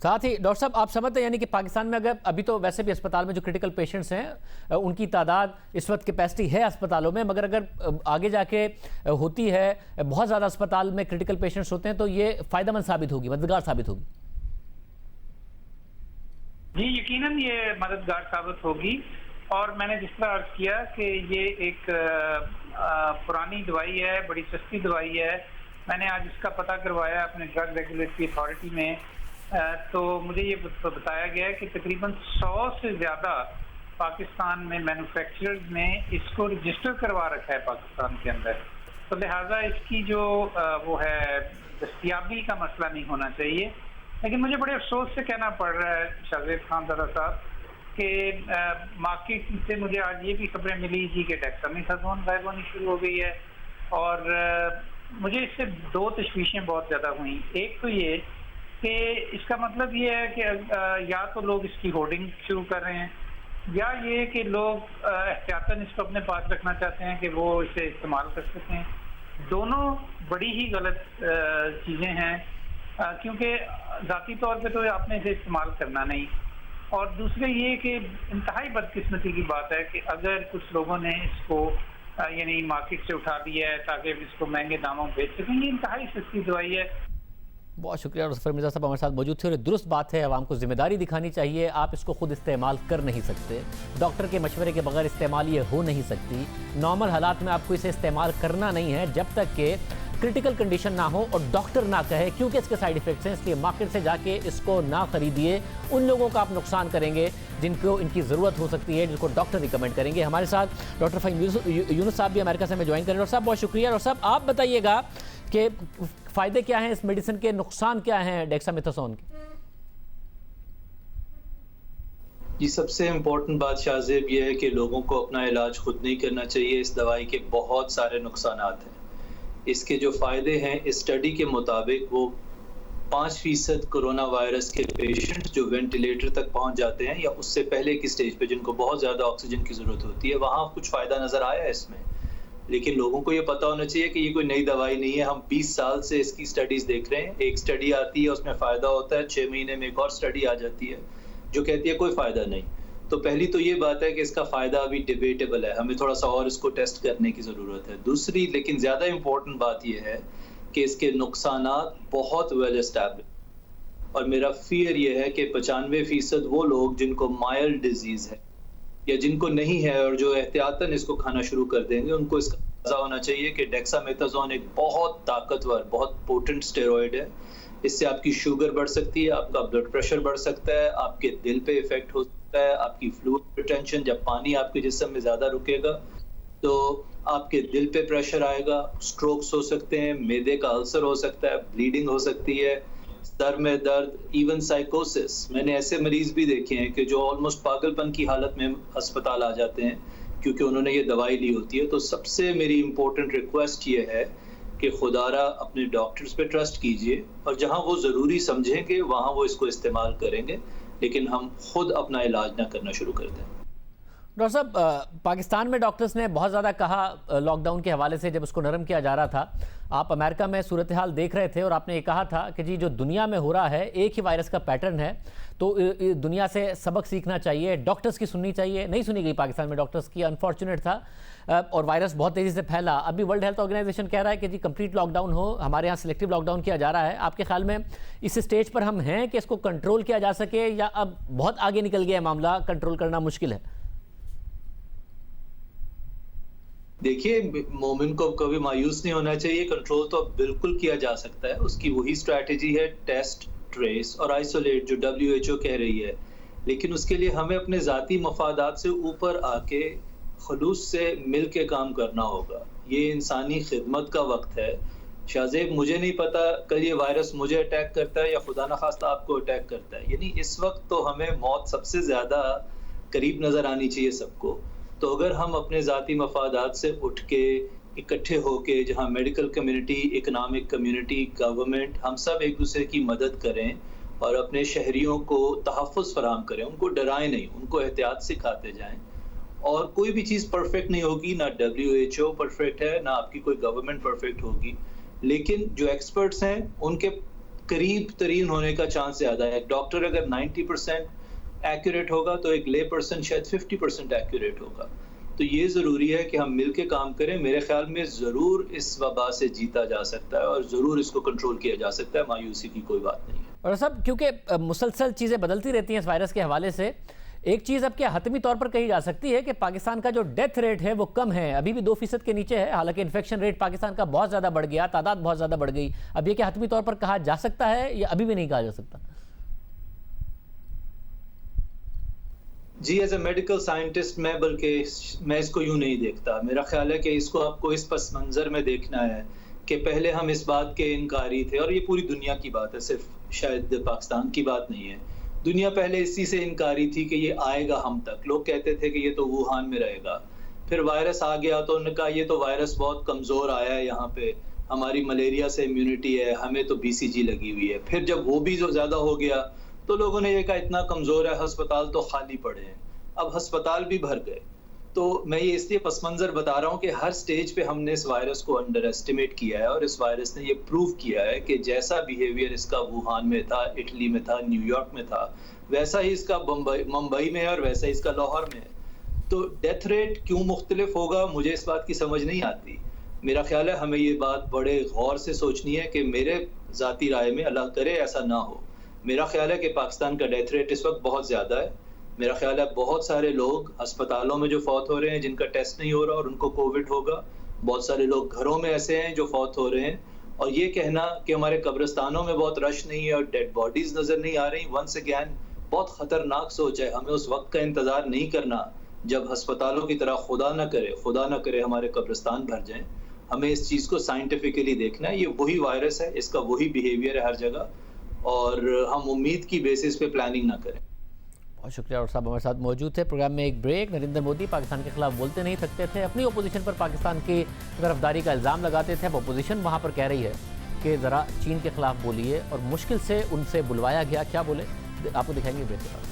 साथ ही डॉक्टर साहब आप समझते हैं यानी कि पाकिस्तान में अगर अभी तो वैसे भी अस्पताल में जो क्रिटिकल पेशेंट्स हैं उनकी तादाद इस वक्त कैपेसिटी है अस्पतालों में, मगर अगर आगे जाके होती है बहुत ज़्यादा अस्पताल में क्रिटिकल पेशेंट्स होते हैं तो ये फ़ायदेमंद साबित होगी, मददगार साबित होगी। जी यकीनन ये मददगार साबित होगी, और मैंने जिस तरह अर्ज किया कि ये एक पुरानी दवाई है, बड़ी सस्ती दवाई है। मैंने आज इसका पता करवाया अपने ड्रग रेगुलेटरी अथॉरिटी में, तो मुझे ये बताया गया है कि तकरीबन 100 से ज़्यादा पाकिस्तान में मैन्युफैक्चरर्स ने इसको रजिस्टर करवा रखा है पाकिस्तान के अंदर। तो लिहाजा इसकी जो वो है दस्तयाबी का मसला नहीं होना चाहिए। लेकिन मुझे बड़े अफसोस से कहना पड़ रहा है शाहजेब खान दादा साहब कि मार्केट से मुझे आज ये भी खबरें मिली थी कि डेक्सामेथासोन गायब होनी शुरू हो गई है, और मुझे इससे दो तशवीशें बहुत ज़्यादा हुई। एक तो ये कि इसका मतलब ये है कि या तो लोग इसकी होर्डिंग शुरू कर रहे हैं, या ये कि लोग एहतियातन इसको अपने पास रखना चाहते हैं कि वो इसे इस्तेमाल कर सकें। दोनों बड़ी ही गलत चीज़ें हैं, क्योंकि ज़ाती तौर पे तो आपने इसे इस्तेमाल करना नहीं, और दूसरे ये कि इंतहाई बदकिस्मती की बात है कि अगर कुछ लोगों ने इसको यानी मार्केट से उठा लिया है ताकि इसको महंगे दामों में बेच सकें। ये इंतहाई सस्ती दवाई है। बहुत शुक्रिया ज़फ़र मिर्ज़ा साहब हमारे साथ मौजूद थे, और दुरुस्त बात है, आवाम को जिम्मेदारी दिखानी चाहिए। आप इसको खुद इस्तेमाल कर नहीं सकते, डॉक्टर के मशवरे के बगैर इस्तेमाल ये हो नहीं सकती। नॉर्मल हालात में आपको इसे इस्तेमाल करना नहीं है जब तक कि क्रिटिकल कंडीशन ना हो और डॉक्टर ना कहे, क्योंकि इसके साइड इफेक्ट्स हैं। इसलिए मार्केट से जाके इसको ना खरीदिए, उन लोगों का आप नुकसान करेंगे जिनको इनकी ज़रूरत हो सकती है, जिनको डॉक्टर रिकमेंड करेंगे। हमारे साथ डॉक्टर फ़हीम यूनुस साहब भी अमेरिका से हमें ज्वाइन करें। डॉक्टर साहब बहुत शुक्रिया। डॉक्टर साहब आप बताइएगा कि फ़ायदे क्या हैं इस मेडिसिन के, नुकसान क्या हैं डेक्सामेथासोन के? ये सबसे इम्पोर्टेंट बात शाहजेब ये है कि लोगों को अपना इलाज खुद नहीं करना चाहिए। इस दवाई के बहुत सारे नुकसानात हैं। इसके जो फ़ायदे हैं, इस स्टडी के मुताबिक वो 5% कोरोना वायरस के पेशेंट जो वेंटिलेटर तक पहुंच जाते हैं या उससे पहले की स्टेज पे जिनको बहुत ज़्यादा ऑक्सीजन की ज़रूरत होती है, वहाँ कुछ फ़ायदा नज़र आया है इसमें। लेकिन लोगों को ये पता होना चाहिए कि ये कोई नई दवाई नहीं है। हम 20 साल से इसकी स्टडीज़ देख रहे हैं। एक स्टडी आती है, उसमें फ़ायदा होता है, 6 महीने में एक और स्टडी आ जाती है जो कहती है कोई फ़ायदा नहीं। तो पहली तो ये बात है कि इसका फ़ायदा अभी डिबेटेबल है, हमें थोड़ा सा और इसको टेस्ट करने की ज़रूरत है। दूसरी लेकिन ज़्यादा इम्पोर्टेंट बात ये है कि इसके नुकसानात बहुत वेल एस्टैब्लिश्ड, और मेरा फियर ये है कि 95% वो लोग जिनको माइल्ड डिजीज़ है या जिनको नहीं है और जो एहतियातन इसको खाना शुरू कर देंगे, उनको इसका पता होना चाहिए कि डेक्सामेथासोन एक बहुत ताकतवर, बहुत पोटेंट स्टेरॉइड है। इससे आपकी शुगर बढ़ सकती है, आपका ब्लड प्रेशर बढ़ सकता है, आपके दिल पे इफेक्ट हो सकता है, आपकी फ्लूइड रिटेंशन, जब पानी आपके जिस्म में ज़्यादा रुकेगा तो आपके दिल पे प्रेशर आएगा, स्ट्रोक्स हो सकते हैं, मैदे का अल्सर हो सकता है, ब्लीडिंग हो सकती है, सर में दर्द, इवन साइकोसिस। मैंने ऐसे मरीज भी देखे हैं कि जो ऑलमोस्ट पागलपन की हालत में अस्पताल आ जाते हैं क्योंकि उन्होंने ये दवाई ली होती है। तो सबसे मेरी इम्पोर्टेंट रिक्वेस्ट ये है कि खुदारा अपने डॉक्टर्स पे ट्रस्ट कीजिए, और जहां वो ज़रूरी समझेंगे वहां वो इसको इस्तेमाल करेंगे, लेकिन हम खुद अपना इलाज ना करना शुरू कर दें। डॉक्टर साहब, पाकिस्तान में डॉक्टर्स ने बहुत ज़्यादा कहा लॉकडाउन के हवाले से, जब उसको नरम किया जा रहा था। आप अमेरिका में सूरत हाल देख रहे थे और आपने ये कहा था कि जी जो दुनिया में हो रहा है एक ही वायरस का पैटर्न है, तो दुनिया से सबक सीखना चाहिए, डॉक्टर्स की सुननी चाहिए। नहीं सुनी गई पाकिस्तान में डॉक्टर्स की, अनफॉर्चुनेट था, और वायरस बहुत तेज़ी से फैला। अभी वर्ल्ड हेल्थ ऑर्गेनाइजेशन कह रहा है कि जी कंप्लीट लॉकडाउन हो, हमारे यहाँ सिलेक्टिव लॉकडाउन किया जा रहा है। आपके ख्याल में इस स्टेज पर हम हैं कि इसको कंट्रोल किया जा सके, या अब बहुत आगे निकल गया मामला, कंट्रोल करना मुश्किल है? देखिए, मोमिन को कभी मायूस नहीं होना चाहिए। कंट्रोल तो बिल्कुल किया जा सकता है। उसकी वही स्ट्रैटेजी है, टेस्ट, ट्रेस और आइसोलेट, जो WHO कह रही है। लेकिन उसके लिए हमें अपने ज़ाती मफादात से ऊपर आके खलूस से मिल के काम करना होगा। ये इंसानी खिदमत का वक्त है। शाहजेब, मुझे नहीं पता कल ये वायरस मुझे अटैक करता है या खुदा न खास्ता आपको अटैक करता है। यानी इस वक्त तो हमें मौत सबसे ज़्यादा करीब नज़र आनी चाहिए सबको। तो अगर हम अपने ज़ाती मफादात से उठ के इकट्ठे होके, जहाँ medical community, economic community, government, हम सब एक दूसरे की मदद करें और अपने शहरियों को तहफ़्फ़ुज़ फराहम करें, उनको डराएं नहीं, उनको एहतियात सिखाते जाएं। और कोई भी चीज़ परफेक्ट नहीं होगी, ना WHO परफेक्ट है, ना आपकी कोई गवर्नमेंट परफेक्ट होगी, लेकिन जो एक्सपर्ट्स हैं उनके करीब तरीन होने का चांस ज़्यादा है। डॉक्टर अगर 90% एक्यूरेट होगा तो एक ले पर्सन शायद 50% एक्यूरेट होगा। तो ये ज़रूरी है कि हम मिल के काम करें। मेरे ख्याल में ज़रूर इस वबा से जीता जा सकता है और ज़रूर इसको कंट्रोल किया जा सकता है। मायूसी की कोई बात नहीं है। और सब क्योंकि मुसलसल चीज़ें बदलती रहती हैं इस वायरस के हवाले से, एक चीज़ अब क्या हतमी तौर पर कही जा सकती है कि पाकिस्तान का जो डेथ रेट है वो कम है, अभी भी 2% के नीचे है। हालांकि इन्फेक्शन रेट पाकिस्तान का बहुत ज़्यादा बढ़ गया, तादाद बहुत ज़्यादा बढ़ गई। अब ये क्या हतमी तौर पर कहा जा सकता है या अभी भी नहीं कहा जा सकता? जी, एज ए मेडिकल साइंटिस्ट मैं इसको यूं नहीं देखता। मेरा ख्याल है कि इसको आपको इस पस मंज़र में देखना है कि पहले हम इस बात के इनकारी थे, और ये पूरी दुनिया की बात है, सिर्फ शायद पाकिस्तान की बात नहीं है। दुनिया पहले इसी से इनकारी थी कि ये आएगा हम तक। लोग कहते थे कि ये तो वुहान में रहेगा। फिर वायरस आ गया तो उन्होंने कहा ये तो वायरस बहुत कमज़ोर आया है, यहाँ पे हमारी मलेरिया से इम्यूनिटी है, हमें तो BCG लगी हुई है। फिर जब वो भी जो ज़्यादा हो गया तो लोगों ने ये कहा इतना कमज़ोर है, अस्पताल तो खाली पड़े हैं। अब अस्पताल भी भर गए। तो मैं ये इसलिए पस मंज़र बता रहा हूँ कि हर स्टेज पे हमने इस वायरस को अंडर एस्टिमेट किया है, और इस वायरस ने ये प्रूव किया है कि जैसा बिहेवियर इसका वुहान में था, इटली में था, न्यूयॉर्क में था, वैसा ही इसका मुंबई में है और वैसा ही इसका लाहौर में है। तो डेथ रेट क्यों मुख्तलिफ होगा, मुझे इस बात की समझ नहीं आती। मेरा ख्याल है हमें ये बात बड़े गौर से सोचनी है कि मेरे ज़ाती राय में, अल्लाह करे ऐसा ना हो, मेरा ख्याल है कि पाकिस्तान का डेथ रेट इस वक्त बहुत ज़्यादा है। मेरा ख्याल है बहुत सारे लोग अस्पतालों में जो फौत हो रहे हैं जिनका टेस्ट नहीं हो रहा और उनको कोविड होगा। बहुत सारे लोग घरों में ऐसे हैं जो फौत हो रहे हैं। और ये कहना कि हमारे कब्रिस्तानों में बहुत रश नहीं है और डेड बॉडीज नज़र नहीं आ रही, वंस अगैन बहुत ख़तरनाक सोच है। हमें उस वक्त का इंतज़ार नहीं करना जब अस्पतालों की तरह खुदा न करे हमारे कब्रिस्तान भर जाएं। हमें इस चीज़ को साइंटिफिकली देखना है। ये वही वायरस है, इसका वही बिहेवियर है हर जगह, और हम उम्मीद की बेसिस पे प्लानिंग ना करें। बहुत शुक्रिया। और साहब हमारे साथ मौजूद थे। प्रोग्राम में एक ब्रेक। नरेंद्र मोदी पाकिस्तान के खिलाफ बोलते नहीं थकते थे, अपनी अपोजिशन पर पाकिस्तान की तरफदारी का इल्ज़ाम लगाते थे। अब अपोजिशन वहाँ पर कह रही है कि ज़रा चीन के खिलाफ बोलिए, और मुश्किल से उनसे बुलवाया गया। क्या बोले आपको दिखाएंगे ब्रेक के बाद।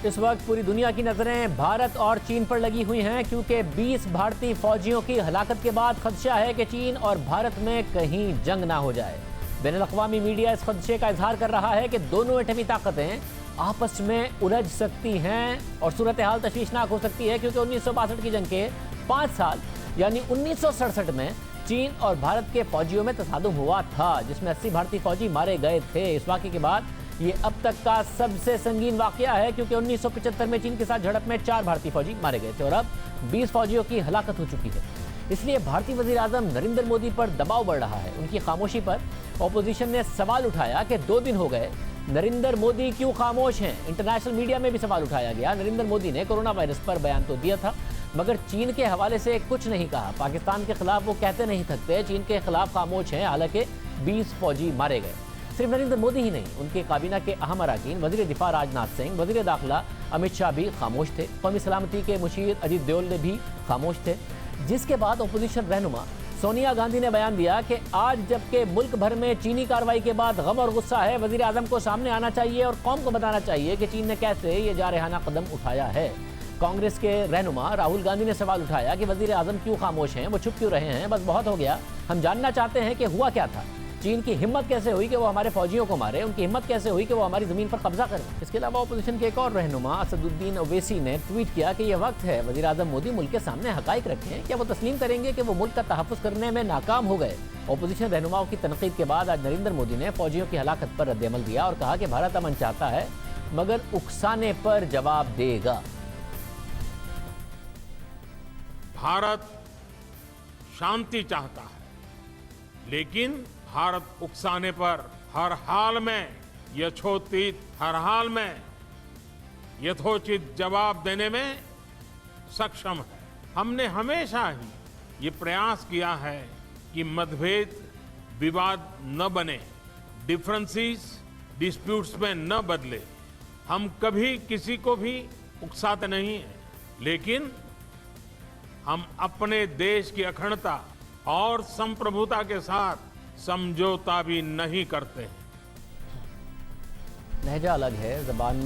इस वक्त पूरी दुनिया की नजरें भारत और चीन पर लगी हुई हैं, क्योंकि 20 भारतीय फौजियों की हलाकत के बाद खदशा है कि चीन और भारत में कहीं जंग ना हो जाए। बैनुल-अक़वामी मीडिया इस खदशे का इजहार कर रहा है कि दोनों एटमी ताकतें आपस में उलझ सकती हैं और सूरत हाल तशवीशनाक हो सकती है, क्योंकि 1962 की जंग के 5 साल यानी 1967 में चीन और भारत के फौजियों में तसादुम हुआ था, जिसमें 80 भारतीय फौजी मारे गए थे। इस वाक़े के बाद ये अब तक का सबसे संगीन वाकया है, क्योंकि 1975 में चीन के साथ झड़प में 4 भारतीय फौजी मारे गए थे और अब 20 फौजियों की हलाकत हो चुकी है। इसलिए भारतीय वज़ीर आज़म नरेंद्र मोदी पर दबाव बढ़ रहा है। उनकी खामोशी पर ऑपोजिशन ने सवाल उठाया कि 2 दिन हो गए, नरेंद्र मोदी क्यों खामोश हैं। इंटरनेशनल मीडिया में भी सवाल उठाया गया। नरेंद्र मोदी ने कोरोना वायरस पर बयान तो दिया था, मगर चीन के हवाले से कुछ नहीं कहा। पाकिस्तान के खिलाफ वो कहते नहीं थकते, चीन के खिलाफ खामोश हैं। हालांकि 20 फौजी मारे गए। सिर्फ नरेंद्र मोदी ही नहीं, उनके काबीना के अहम अरकान वज़ीर दिफा राजनाथ सिंह, वज़ीर दाखिला अमित शाह भी खामोश थे। कौमी सलामती के मुशीर अजीत डोवाल भी खामोश थे। जिसके बाद अपोजिशन रहनुमा सोनिया गांधी ने बयान दिया कि आज जबकि मुल्क भर में चीनी कार्रवाई के बाद गम और गुस्सा है, वज़ीर आज़म को सामने आना चाहिए और कौम को बताना चाहिए कि चीन ने कैसे ये जारहाना कदम उठाया है। कांग्रेस के रहनुमा राहुल गांधी ने सवाल उठाया कि वज़ीर आज़म क्यों खामोश हैं, वो चुप क्यों रहे हैं, बस बहुत हो गया, हम जानना चाहते हैं कि हुआ क्या था। चीन की हिम्मत कैसे हुई कि वो हमारे फौजियों को मारे, उनकी हिम्मत कैसे हुई कि वो हमारी ज़मीन पर कब्जा करें। इसके अलावा अपोजिशन के एक और रहनुमा असदुद्दीन ओवैसी ने ट्वीट किया कि यह वक्त है वज़ीर आज़म मोदी मुल्क के सामने हक़ाइक़ रखें। क्या वो तस्लीम करेंगे कि वो मुल्क का तहफ़्फ़ुज़ करने में नाकाम हो गए। अपोजिशन रहनुमाओं की तनक़ीद के बाद आज नरेंद्र मोदी ने फौजियों की हलाकत पर रद्द-ए-अमल दिया और कहा कि भारत अमन चाहता है मगर उकसाने पर जवाब देगा। भारत शांति चाहता है, लेकिन भारत उकसाने पर हर हाल में यथोचित हर हाल में यथोचित जवाब देने में सक्षम है। हमने हमेशा ही ये प्रयास किया है कि मतभेद विवाद न बने, डिफरेंसेस डिस्प्यूट्स में न बदले। हम कभी किसी को भी उकसाते नहीं हैं, लेकिन हम अपने देश की अखंडता और संप्रभुता के साथ समझौता भी नहीं करते। लहजा अलग है, जबान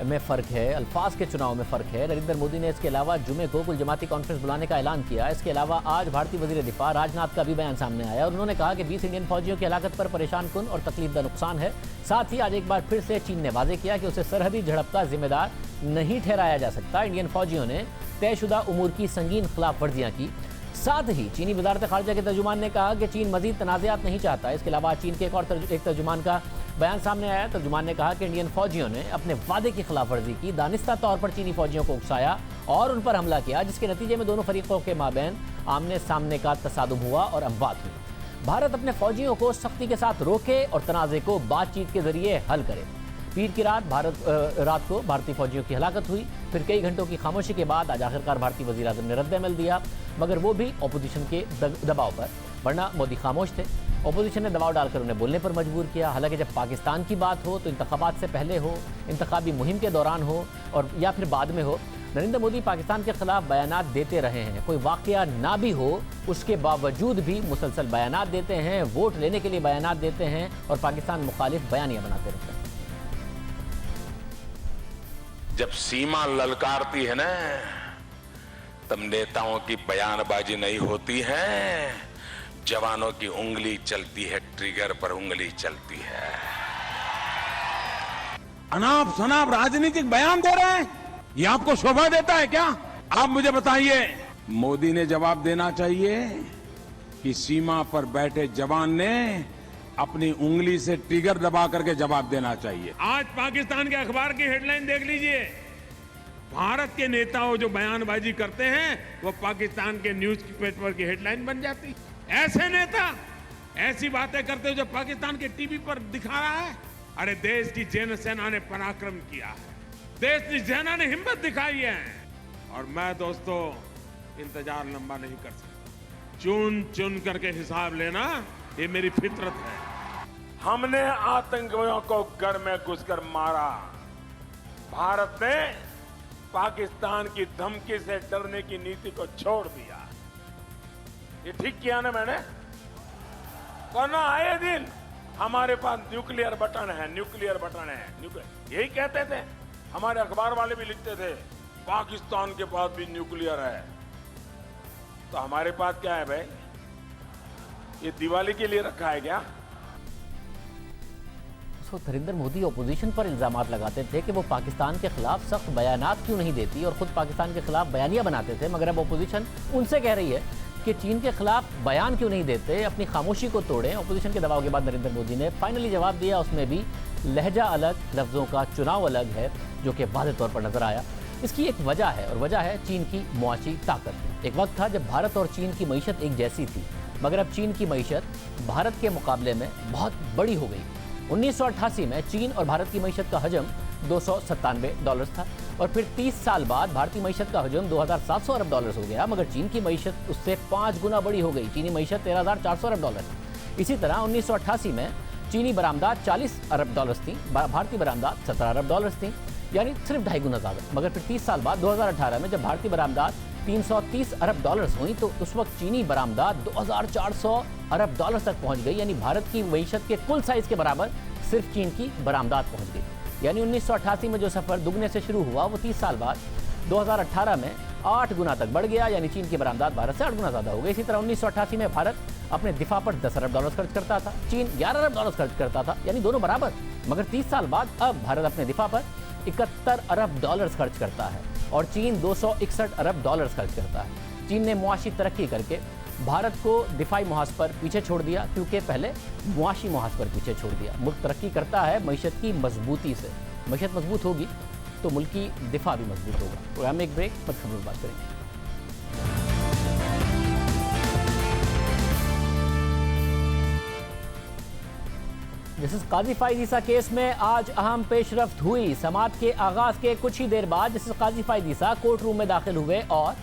में फ़र्क है, अल्फाज के चुनाव में फ़र्क है। नरेंद्र मोदी ने इसके अलावा जुमे को कुल जमाती कॉन्फ्रेंस बुलाने का ऐलान किया। इसके अलावा आज भारतीय वजीर दिफा राजनाथ का भी बयान सामने आया और उन्होंने कहा कि 20 इंडियन फौजियों की हलाकत पर परेशान कुन और तकलीफदा नुकसान है। साथ ही आज एक बार फिर से चीन ने वाजे किया कि उसे सरहदी झड़प का जिम्मेदार नहीं ठहराया जा सकता। इंडियन फौजियों ने तयशुदा उमूर की संगीन खिलाफ वर्जियाँ की। साथ ही चीनी वजारत खारजा के तर्जुमान ने कहा कि चीन मजीद तनाज़ात नहीं चाहता। इसके अलावा चीन के एक तर्जुमान का बयान सामने आया। तर्जुमान ने कहा कि इंडियन फौजियों ने अपने वादे की खिलाफ वर्जी की, दानिस्ता तौर पर चीनी फौजियों को उकसाया और उन पर हमला किया, जिसके नतीजे में दोनों फरीकों के माबैन आमने सामने का तसादुम हुआ और अमवात हुई। भारत अपने फौजियों को सख्ती के साथ रोके और तनाज़े को बातचीत के जरिए हल करे। पीर की रात को भारतीय फौजियों की हलाकत हुई। फिर कई घंटों की खामोशी के बाद आज आखिरकार भारतीय वज़ीर आज़म ने रद्द-ए-अमल दिया, मगर वो भी अपोजिशन के दबाव पर, वरना मोदी खामोश थे। अपोजिशन ने दबाव डालकर उन्हें बोलने पर मजबूर किया। हालांकि जब पाकिस्तान की बात हो तो इंतखाबात से पहले हो, इंतखाबी मुहिम के दौरान हो और या फिर बाद में हो, नरेंद्र मोदी पाकिस्तान के खिलाफ बयानात देते रहे हैं। कोई वाकया ना भी हो उसके बावजूद भी मुसलसल बयानात देते हैं, वोट लेने के लिए बयानात देते हैं और पाकिस्तान मुखालिफ बयानियां बनाते रहते हैं। जब सीमा ललकारती है ना, तब नेताओं की बयानबाजी नहीं होती है, जवानों की उंगली चलती है, ट्रिगर पर उंगली चलती है। अनाप शनाप राजनीतिक बयान दे रहे हैं, ये आपको शोभा देता है क्या? आप मुझे बताइए। मोदी ने जवाब देना चाहिए कि सीमा पर बैठे जवान ने अपनी उंगली से ट्रिगर दबा करके जवाब देना चाहिए। आज पाकिस्तान के अखबार की हेडलाइन देख लीजिए, भारत के नेताओं जो बयानबाजी करते हैं वो पाकिस्तान के न्यूज पेपर की हेडलाइन बन जाती। ऐसे नेता ऐसी बातें करते हो जो पाकिस्तान के टीवी पर दिखा रहा है। अरे देश की जैन सेना ने पराक्रम किया है, देश की सेना ने हिम्मत दिखाई है, और मैं दोस्तों इंतजार लंबा नहीं कर सकता। चुन चुन करके हिसाब लेना ये मेरी फितरत है। हमने आतंकियों को घर में घुसकर मारा। भारत ने पाकिस्तान की धमकी से डरने की नीति को छोड़ दिया। ये ठीक किया ना मैंने? वरना आए दिन हमारे पास न्यूक्लियर बटन है, न्यूक्लियर बटन है, यही कहते थे। हमारे अखबार वाले भी लिखते थे पाकिस्तान के पास भी न्यूक्लियर है। तो हमारे पास क्या है भाई? ये दिवाली के लिए रखा है क्या? नरेंद्र मोदी ओपोजिशन पर इल्जामात लगाते थे कि वो पाकिस्तान के खिलाफ सख्त बयानात क्यों नहीं देती और खुद पाकिस्तान के खिलाफ बयानियां बनाते थे, मगर अब ओपोजिशन उनसे कह रही है कि चीन के खिलाफ बयान क्यों नहीं देते, अपनी खामोशी को तोड़ें। ओपोजिशन के दबाव के बाद नरेंद्र मोदी ने फाइनली जवाब दिया। उसमें भी लहजा अलग, लफ्ज़ों का चुनाव अलग है, जो कि वाज़ेह तौर पर नजर आया। इसकी एक वजह है और वजह है चीन की मुआशी ताकत। एक वक्त था जब भारत और चीन की मईशत एक जैसी थी, मगर अब चीन की मईशत भारत के मुकाबले में बहुत बड़ी हो गई। 1988 में चीन और भारत की मईशत का हजम $297 था और फिर 30 साल बाद भारतीय मईशत का हजम $2700 अरब हो गया, मगर चीन की मईशत उससे 5 गुना बड़ी हो गई। चीनी मईशत $13,400 अरब। इसी तरह 1988 में चीनी बरामदात $40 अरब थी, भारतीय बरामदात $17 अरब थी, यानी सिर्फ 2.5 गुना ज़्यादा। मगर फिर 30 साल बाद 2018 में जब भारतीय बरामदात $330 अरब हुई तो उस वक्त चीनी बरामदात $2,400 अरब तक पहुंच गई, यानी भारत की मईशत के कुल साइज के बराबर सिर्फ चीन की बरामदात पहुंच गई। यानी 1988 में जो सफ़र दुगने से शुरू हुआ वो 30 साल बाद 2018 में 8 गुना तक बढ़ गया, यानी चीन की बरामदात भारत से 8 गुना ज़्यादा हो गई। इसी तरह 1988 में भारत अपने दिफा पर $10 अरब खर्च करता था, चीन $11 अरब खर्च करता था, यानी दोनों बराबर। मगर 30 साल बाद अब भारत अपने दिफा पर $71 अरब खर्च करता है और चीन $261 अरब खर्च करता है। चीन ने मुआशी तरक्की करके भारत को दिफाई मुहाज पर पीछे छोड़ दिया, क्योंकि पहले मुआशी मुहाज पर पीछे छोड़ दिया। मुल्क तरक्की करता है मईशत की मजबूती से। मईशत मजबूत होगी तो मुल्क की दिफा भी मजबूत होगा। प्रोग्राम में एक ब्रेक, बाद खबरों में बात करेंगे। जस्टिस काजी फाइज ईसा केस में आज अहम पेशरफ्त हुई। समाअत के आगाज के कुछ ही देर बाद जस्टिस काजी फाइज ईसा कोर्ट रूम में दाखिल हुए और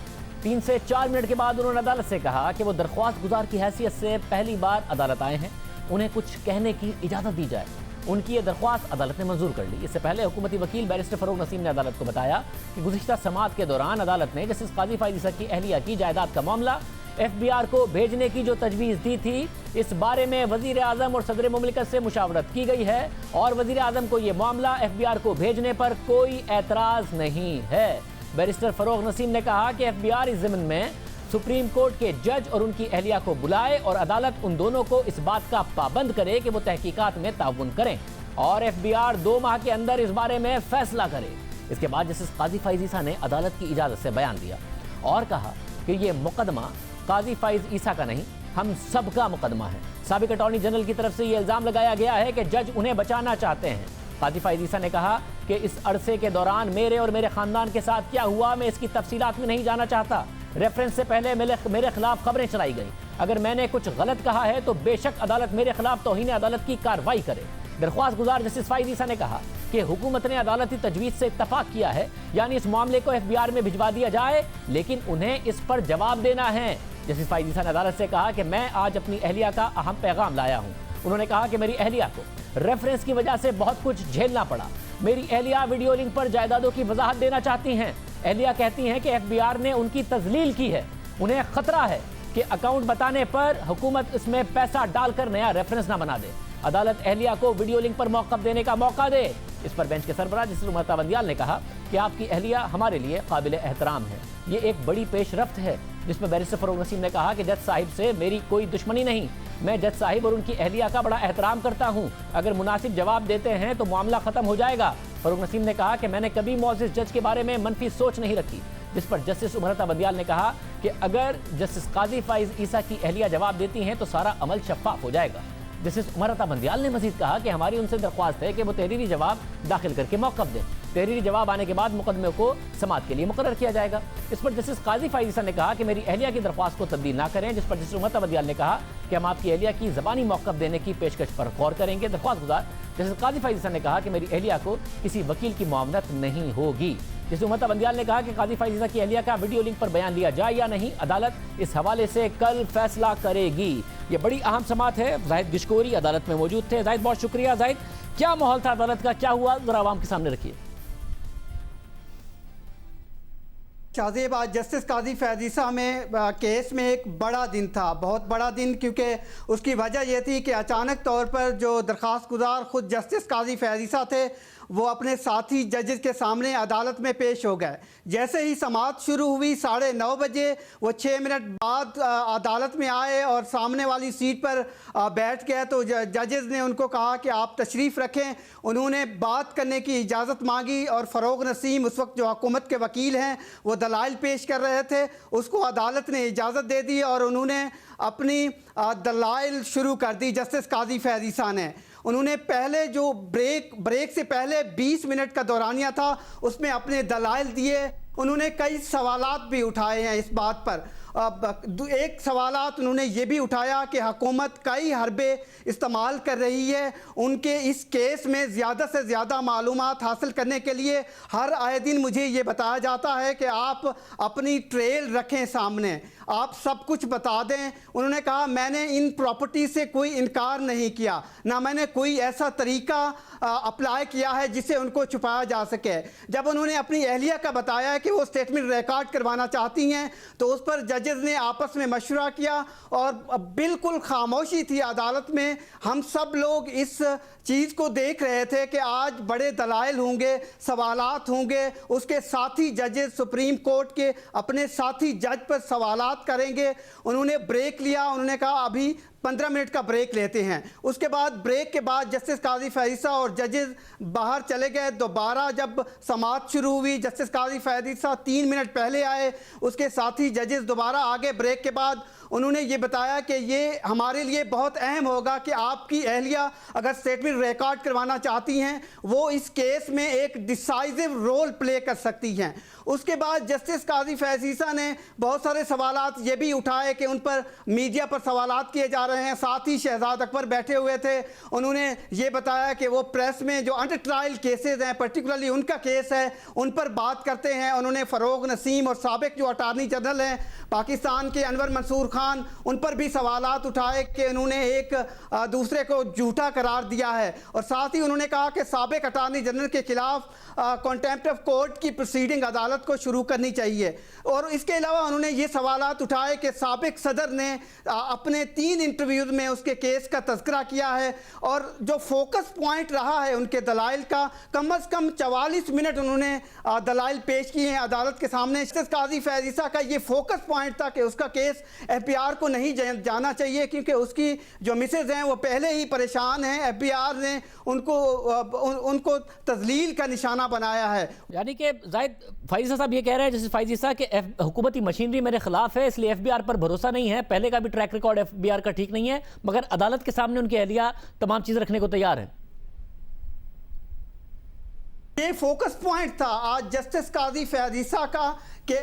3 से 4 मिनट के बाद उन्होंने अदालत से कहा कि वो दरख्वास्त गुजार की हैसियत से पहली बार अदालत आए हैं, उन्हें कुछ कहने की इजाज़त दी जाए। उनकी ये दरख्वास्त अदालत ने मंजूर कर ली। इससे पहले हुकूमती वकील बैरिस्टर फरोग नसीम ने अदालत को बताया कि गुज़िश्ता समाअत के दौरान अदालत ने जस्टिस काजी फाइज ईसा की अहलिया की जायदाद का मामला FBR को भेजने की जो तजवीज़ दी थी, इस बारे में वज़ीर आज़म और सदर मुमलिकत से मुशावरत की गई है और वज़ीर आज़म को ये मामला FBR को भेजने पर कोई एतराज़ नहीं है। बैरिस्टर फरोग नसीम ने कहा कि FBR इस ज़मीन में सुप्रीम कोर्ट के जज और उनकी अहलिया को बुलाए और अदालत उन दोनों को इस बात का पाबंद करे कि वो तहकीकात में ताउन करें और FBR 2 माह के अंदर इस बारे में फैसला करे। इसके बाद जस्टिस काजी फाइज ईसा ने अदालत की इजाज़त से बयान दिया और कहा कि ये मुकदमा काजी फाइज ईसा का नहीं, हम सब का मुकदमा है। साबिक अटॉर्नी जनरल की तरफ से ये इल्ज़ाम लगाया गया है कि जज उन्हें बचाना चाहते हैं। काजी फाइज ईसा ने कहा कि इस अरसे के दौरान मेरे और मेरे ख़ानदान के साथ क्या हुआ, मैं इसकी तफसीलात में नहीं जाना चाहता। रेफरेंस से पहले मेरे खिलाफ खबरें चलाई गई। अगर मैंने कुछ गलत कहा है तो बेशक अदालत मेरे खिलाफ तौहीन अदालत की कार्रवाई करे। दरख्वास्त गुजार जस्टिस फाइज ईसा ने कहा कि हुकूमत ने अदालती तजवीज़ से इत्तफाक किया है, यानी इस मामले को FBR में भिजवा दिया जाए, लेकिन उन्हें इस पर जवाब देना है। जस्टिस फाइज ईसा ने अदालत से कहा कि मैं आज अपनी अहलिया का अहम पैगाम लाया हूँ। उन्होंने कहा कि मेरी अहलिया को रेफरेंस की वजह से बहुत कुछ झेलना पड़ा। मेरी अहलिया वीडियो लिंक पर जायदादों की वजाहत देना चाहती हैं। अहलिया कहती हैं कि FBR ने उनकी तजलील की है। उन्हें खतरा है कि अकाउंट बताने पर हुकूमत इसमें पैसा डालकर नया रेफरेंस ना बना दे। अदालत अहलिया को वीडियो लिंक पर मौक़िफ़ देने का मौका दे। इस पर बेंच के सरबराह जस्टिस उमरता बंदियाल ने कहा कि आपकी अहलिया हमारे लिए काबिल एहतराम है। ये एक बड़ी पेशरफ्त है, जिसमें बैरिस्टर फरोग नसीम ने कहा कि जज साहिब से मेरी कोई दुश्मनी नहीं, मैं जज साहिब और उनकी अहलिया का बड़ा एहतराम करता हूँ। अगर मुनासिब जवाब देते हैं तो मामला ख़त्म हो जाएगा। फरोग नसीम ने कहा कि मैंने कभी मोअज़्ज़िज़ जज के बारे में मनफी सोच नहीं रखी। जिस पर जस्टिस उमरता बंदियाल ने कहा कि अगर जस्टिस काजी फाइज ईसा की अहलिया जवाब देती हैं तो सारा अमल शफ़ाफ हो जाएगा। जस्टिस उमरता बंदियाल ने मजीद कहा कि हमारी उनसे दरख्वास्त है कि वो तहरीरी जवाब दाखिल करके मौक़िफ़ दें। तहरीरी जवाब आने के बाद मुकदमे को समाअत के लिए मुकर्रर किया जाएगा। इस पर जस्टिस काजी फाइज ईसा ने कहा कि मेरी अहलिया की दरख्वास्त को तब्दील ना करें। जिस पर जस्टिस उमरता बंदियाल ने कहा कि हम आपकी अहलिया की ज़बानी मौक़िफ़ देने की पेशकश पर गौर करेंगे। दरख्वास्त गुजार जस्टिस काजी फाइज ईसा ने कहा कि मेरी अहलिया को किसी वकील की मुआवनत नहीं होगी। जस्टिस उमरता बंदियाल ने कहा कि काजी फाइज ईसा की अहलिया का वीडियो लिंक पर बयान लिया जाए या नहीं, अदालत इस हवाले से कल फैसला करेगी। ये बड़ी अहम समाअत है। जाहिद गिशकोरी अदालत में मौजूद थे। जाहिद, बहुत शुक्रिया। जाहिद, क्या माहौल था अदालत का, क्या हुआ, जरा आवाम के सामने रखिए। शाहजेब, आज जस्टिस काजी फाइज ईसा में केस में एक बड़ा दिन था, बहुत बड़ा दिन, क्योंकि उसकी वजह यह थी कि अचानक तौर पर जो दरख्वास्त गुजार खुद जस्टिस काजी फाइज ईसा थे वो अपने साथी जजेस के सामने अदालत में पेश हो गए। जैसे ही समाअत शुरू हुई 9:30 बजे वो 6 मिनट बाद अदालत में आए और सामने वाली सीट पर बैठ गए तो जजेस ने उनको कहा कि आप तशरीफ़ रखें। उन्होंने बात करने की इजाज़त मांगी और फ़रोग नसीम उस वक्त जो हुकूमत के वकील हैं वो दलाइल पेश कर रहे थे, उसको अदालत ने इजाज़त दे दी और उन्होंने अपनी दलाइल शुरू कर दी। जस्टिस काजी फाइज ईसा ने उन्होंने पहले जो ब्रेक से पहले 20 मिनट का दौरानिया था उसमें अपने दलाइल दिए। उन्होंने कई सवालात भी उठाए हैं इस बात पर। एक सवालात उन्होंने ये भी उठाया कि हुकूमत कई हरबे इस्तेमाल कर रही है उनके इस केस में ज़्यादा से ज़्यादा मालूमात हासिल करने के लिए। हर आए दिन मुझे ये बताया जाता है कि आप अपनी ट्रेल रखें सामने, आप सब कुछ बता दें। उन्होंने कहा मैंने इन प्रॉपर्टी से कोई इनकार नहीं किया, ना मैंने कोई ऐसा तरीका अप्लाई किया है जिससे उनको छुपाया जा सके। जब उन्होंने अपनी अहलिया का बताया कि वो स्टेटमेंट रिकॉर्ड करवाना चाहती हैं तो उस पर जजेस ने आपस में मशवरा किया और बिल्कुल खामोशी थी अदालत में। हम सब लोग इस चीज़ को देख रहे थे कि आज बड़े दलाइल होंगे, सवालात होंगे, उसके साथी जजेस सुप्रीम कोर्ट के अपने साथी जज पर सवालात करेंगे। उन्होंने ब्रेक लिया, उन्होंने कहा अभी 15 मिनट का ब्रेक लेते हैं। उसके बाद ब्रेक के बाद जस्टिस काजी फाइज ईसा और जजेस बाहर चले गए। दोबारा जब समाअत शुरू हुई जस्टिस काजी फाइज ईसा 3 मिनट पहले आए, उसके साथी जजेस दोबारा आगे ब्रेक के बाद। उन्होंने ये बताया कि ये हमारे लिए बहुत अहम होगा कि आपकी अहलिया अगर स्टेटमेंट रिकॉर्ड करवाना चाहती हैं वो इस केस में एक डिसाइसिव रोल प्ले कर सकती हैं। उसके बाद जस्टिस काजी फैज़ ईसा ने बहुत सारे सवालात ये भी उठाए कि उन पर मीडिया पर सवालात किए जा रहे हैं। साथ ही शहजाद अकबर बैठे हुए थे, उन्होंने ये बताया कि वो प्रेस में जो अंडर ट्रायल केसेस हैं, पर्टिकुलरली उनका केस है, उन पर बात करते हैं। उन्होंने फ़रोग नसीम और साबिक जो अटार्नी जनरल हैं पाकिस्तान के, अनवर मंसूर खान, उन पर भी सवालात उठाए कि उन्होंने एक दूसरे को झूठा करार दिया है। और साथ ही उन्होंने कहा कि साबिक अटार्नी जनरल के खिलाफ कॉन्टेम्प्ट ऑफ कोर्ट की प्रोसीडिंग अदालत को शुरू करनी चाहिए। और इसके अलावा उन्होंने ये सवालात उठाए कि साबिक सदर ने अपने 3 इंटरव्यूज में उसके केस का तज़किरा किया है और जो फोकस पॉइंट रहा है उनके दलाइल का, कम से कम 44 मिनट उन्होंने दलाइल पेश किए हैं अदालत के सामने। जस्टिस काजी फैज़ ईसा का ये फोकस पॉइंट था कि उसका केस FBI को नहीं जाना चाहिए क्योंकि उसकी जो मिसेज हैं वो पहले ही परेशान हैं। FBI ने उनको तजलील का निशाना बनाया है। यानी कि जाहिद फैज़ ईसा साहब ये कह रहे हैं, जैसे फैज़ ईसा कि हुकूमती मशीनरी मेरे खिलाफ है इसलिए FBI पर भरोसा नहीं है, पहले का भी ट्रैक रिकॉर्ड FBI का ठीक नहीं है, मगर अदालत के सामने उनकी अहलिया तमाम चीज़ें रखने को तैयार है। ये फोकस पॉइंट था आज जस्टिस काजी फैज़ ईसा का कि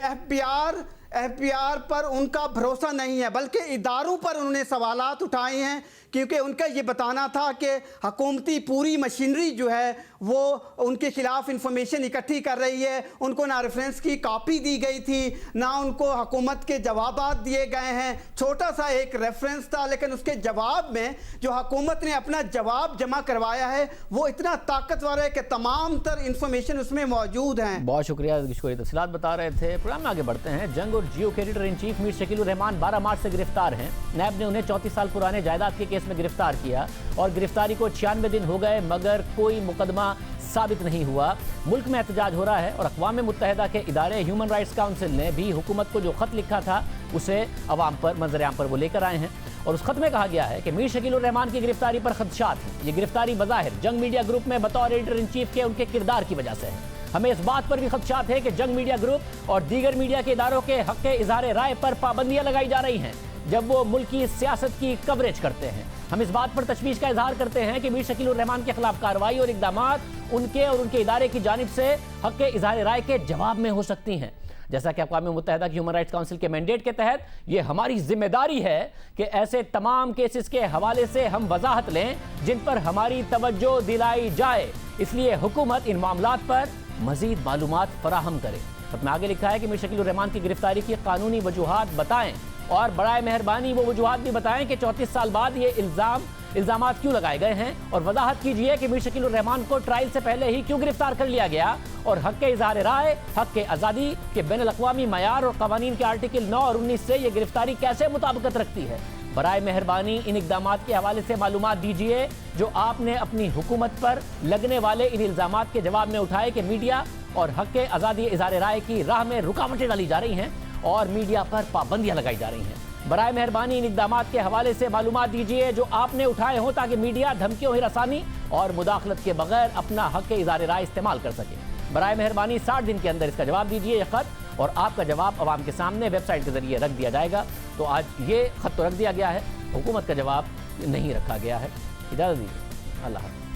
FBI पर उनका भरोसा नहीं है, बल्कि इदारों पर उन्होंने सवालात उठाए हैं क्योंकि उनका ये बताना था कि हुकूमती पूरी मशीनरी जो है वो उनके खिलाफ इंफॉर्मेशन इकट्ठी कर रही है। उनको ना रेफरेंस की कॉपी दी गई थी, ना उनको हुकूमत के जवाबात दिए गए हैं। छोटा सा एक रेफरेंस था, लेकिन उसके जवाब में जो हुकूमत ने अपना जवाब जमा करवाया है वो इतना ताकतवर है कि तमाम तर इंफॉर्मेशन उसमें मौजूद हैं। बहुत शुक्रिया, तफसीलात बता रहे थे। प्रोग्राम में आगे बढ़ते हैं। जंग और जियो के editor in chief Mir Shakeel उर रहमान 12 मार्च से गिरफ्तार हैं। नैब ने उन्हें 34 साल पुराने जायदाद के केस में गिरफ्तार किया और गिरफ्तारी को 96 दिन हो गए मगर कोई मुकदमा साबित नहीं हुआ। मुल्क में एहतजाज हो रहा है और अक़वाम मुत्तहिदा के इदारे ह्यूमन राइट्स काउंसिल ने भी हुकूमत को जो खत लिखा था उसे अवाम पर, मंजर-ए-आम पर वो लेकर आए हैं और उस खत में कहा गया है कि मीर शकील उर रहमान की गिरफ्तारी पर खदशात हैं। ये गिरफ्तारी बज़ाहिर जंग मीडिया ग्रुप में बतौर एडिटर इन चीफ के उनके किरदार की वजह से है। हमें इस बात पर भी खदशात है कि जंग मीडिया ग्रुप और दीगर मीडिया के इदारों के हक़ इज़हार राय पर पाबंदियां लगाई जा रही हैं जब वो मुल्की सियासत की कवरेज करते हैं। हम इस बात पर तशवीश का इजहार करते हैं कि मीर शकील उर रहमान के खिलाफ कार्रवाई और इक़दामात उनके और उनके इदारे की जानिब से हक़ इज़हार राय के जवाब में हो सकती हैं। जैसा कि अक़वाम मुत्तहिदा की ह्यूमन राइट्स काउंसिल के मैंडेट के तहत ये हमारी जिम्मेदारी है कि ऐसे तमाम केसेस के हवाले से हम वजाहत लें जिन पर हमारी तवज्जो दिलाई जाए, इसलिए हुकूमत इन मामलात पर मजीद मालूमात फराहम करे। खत में आगे लिखा है कि मीर शकील उर रहमान की गिरफ्तारी की कानूनी वजूहात बताएं और बराए मेहरबानी वो वजूहात भी बताएं कि 34 साल बाद ये इल्ज़ामात क्यों लगाए गए हैं और वजाहत कीजिए कि मीर शकील उर रहमान को ट्रायल से पहले ही क्यों गिरफ्तार कर लिया गया और हक़ इज़हार राय, हक़ आज़ादी के बैनुल-अक़वामी मयार और क़वानीन के आर्टिकल 9 और 19 से ये गिरफ्तारी कैसे मुताबिकत रखती है। बराए मेहरबानी इन इक़दामात के हवाले से मालूमात दीजिए जो आपने अपनी हुकूमत पर लगने वाले इन इल्ज़ामात के जवाब में उठाए कि मीडिया और हक़ आज़ादी इज़हार राय की राह में रुकावटें डाली जा रही हैं और मीडिया पर पाबंदियां लगाई जा रही हैं। बराए मेहरबानी इन इक़दामात के हवाले से मालूमात दीजिए जो आपने उठाए हों ताकि मीडिया धमकियों, हिरासानी और मुदाखलत के बगैर अपना हक़ इज़हार राय इस्तेमाल कर सके। बराए मेहरबानी 60 दिन के अंदर इसका जवाब दीजिए। यह खत और आपका जवाब अवाम के सामने वेबसाइट के जरिए रख दिया जाएगा। तो आज ये खत तो रख दिया गया है, हुकूमत का जवाब नहीं रखा गया है। इजाज़त दीजिए, अल्लाह हाफ़िज़।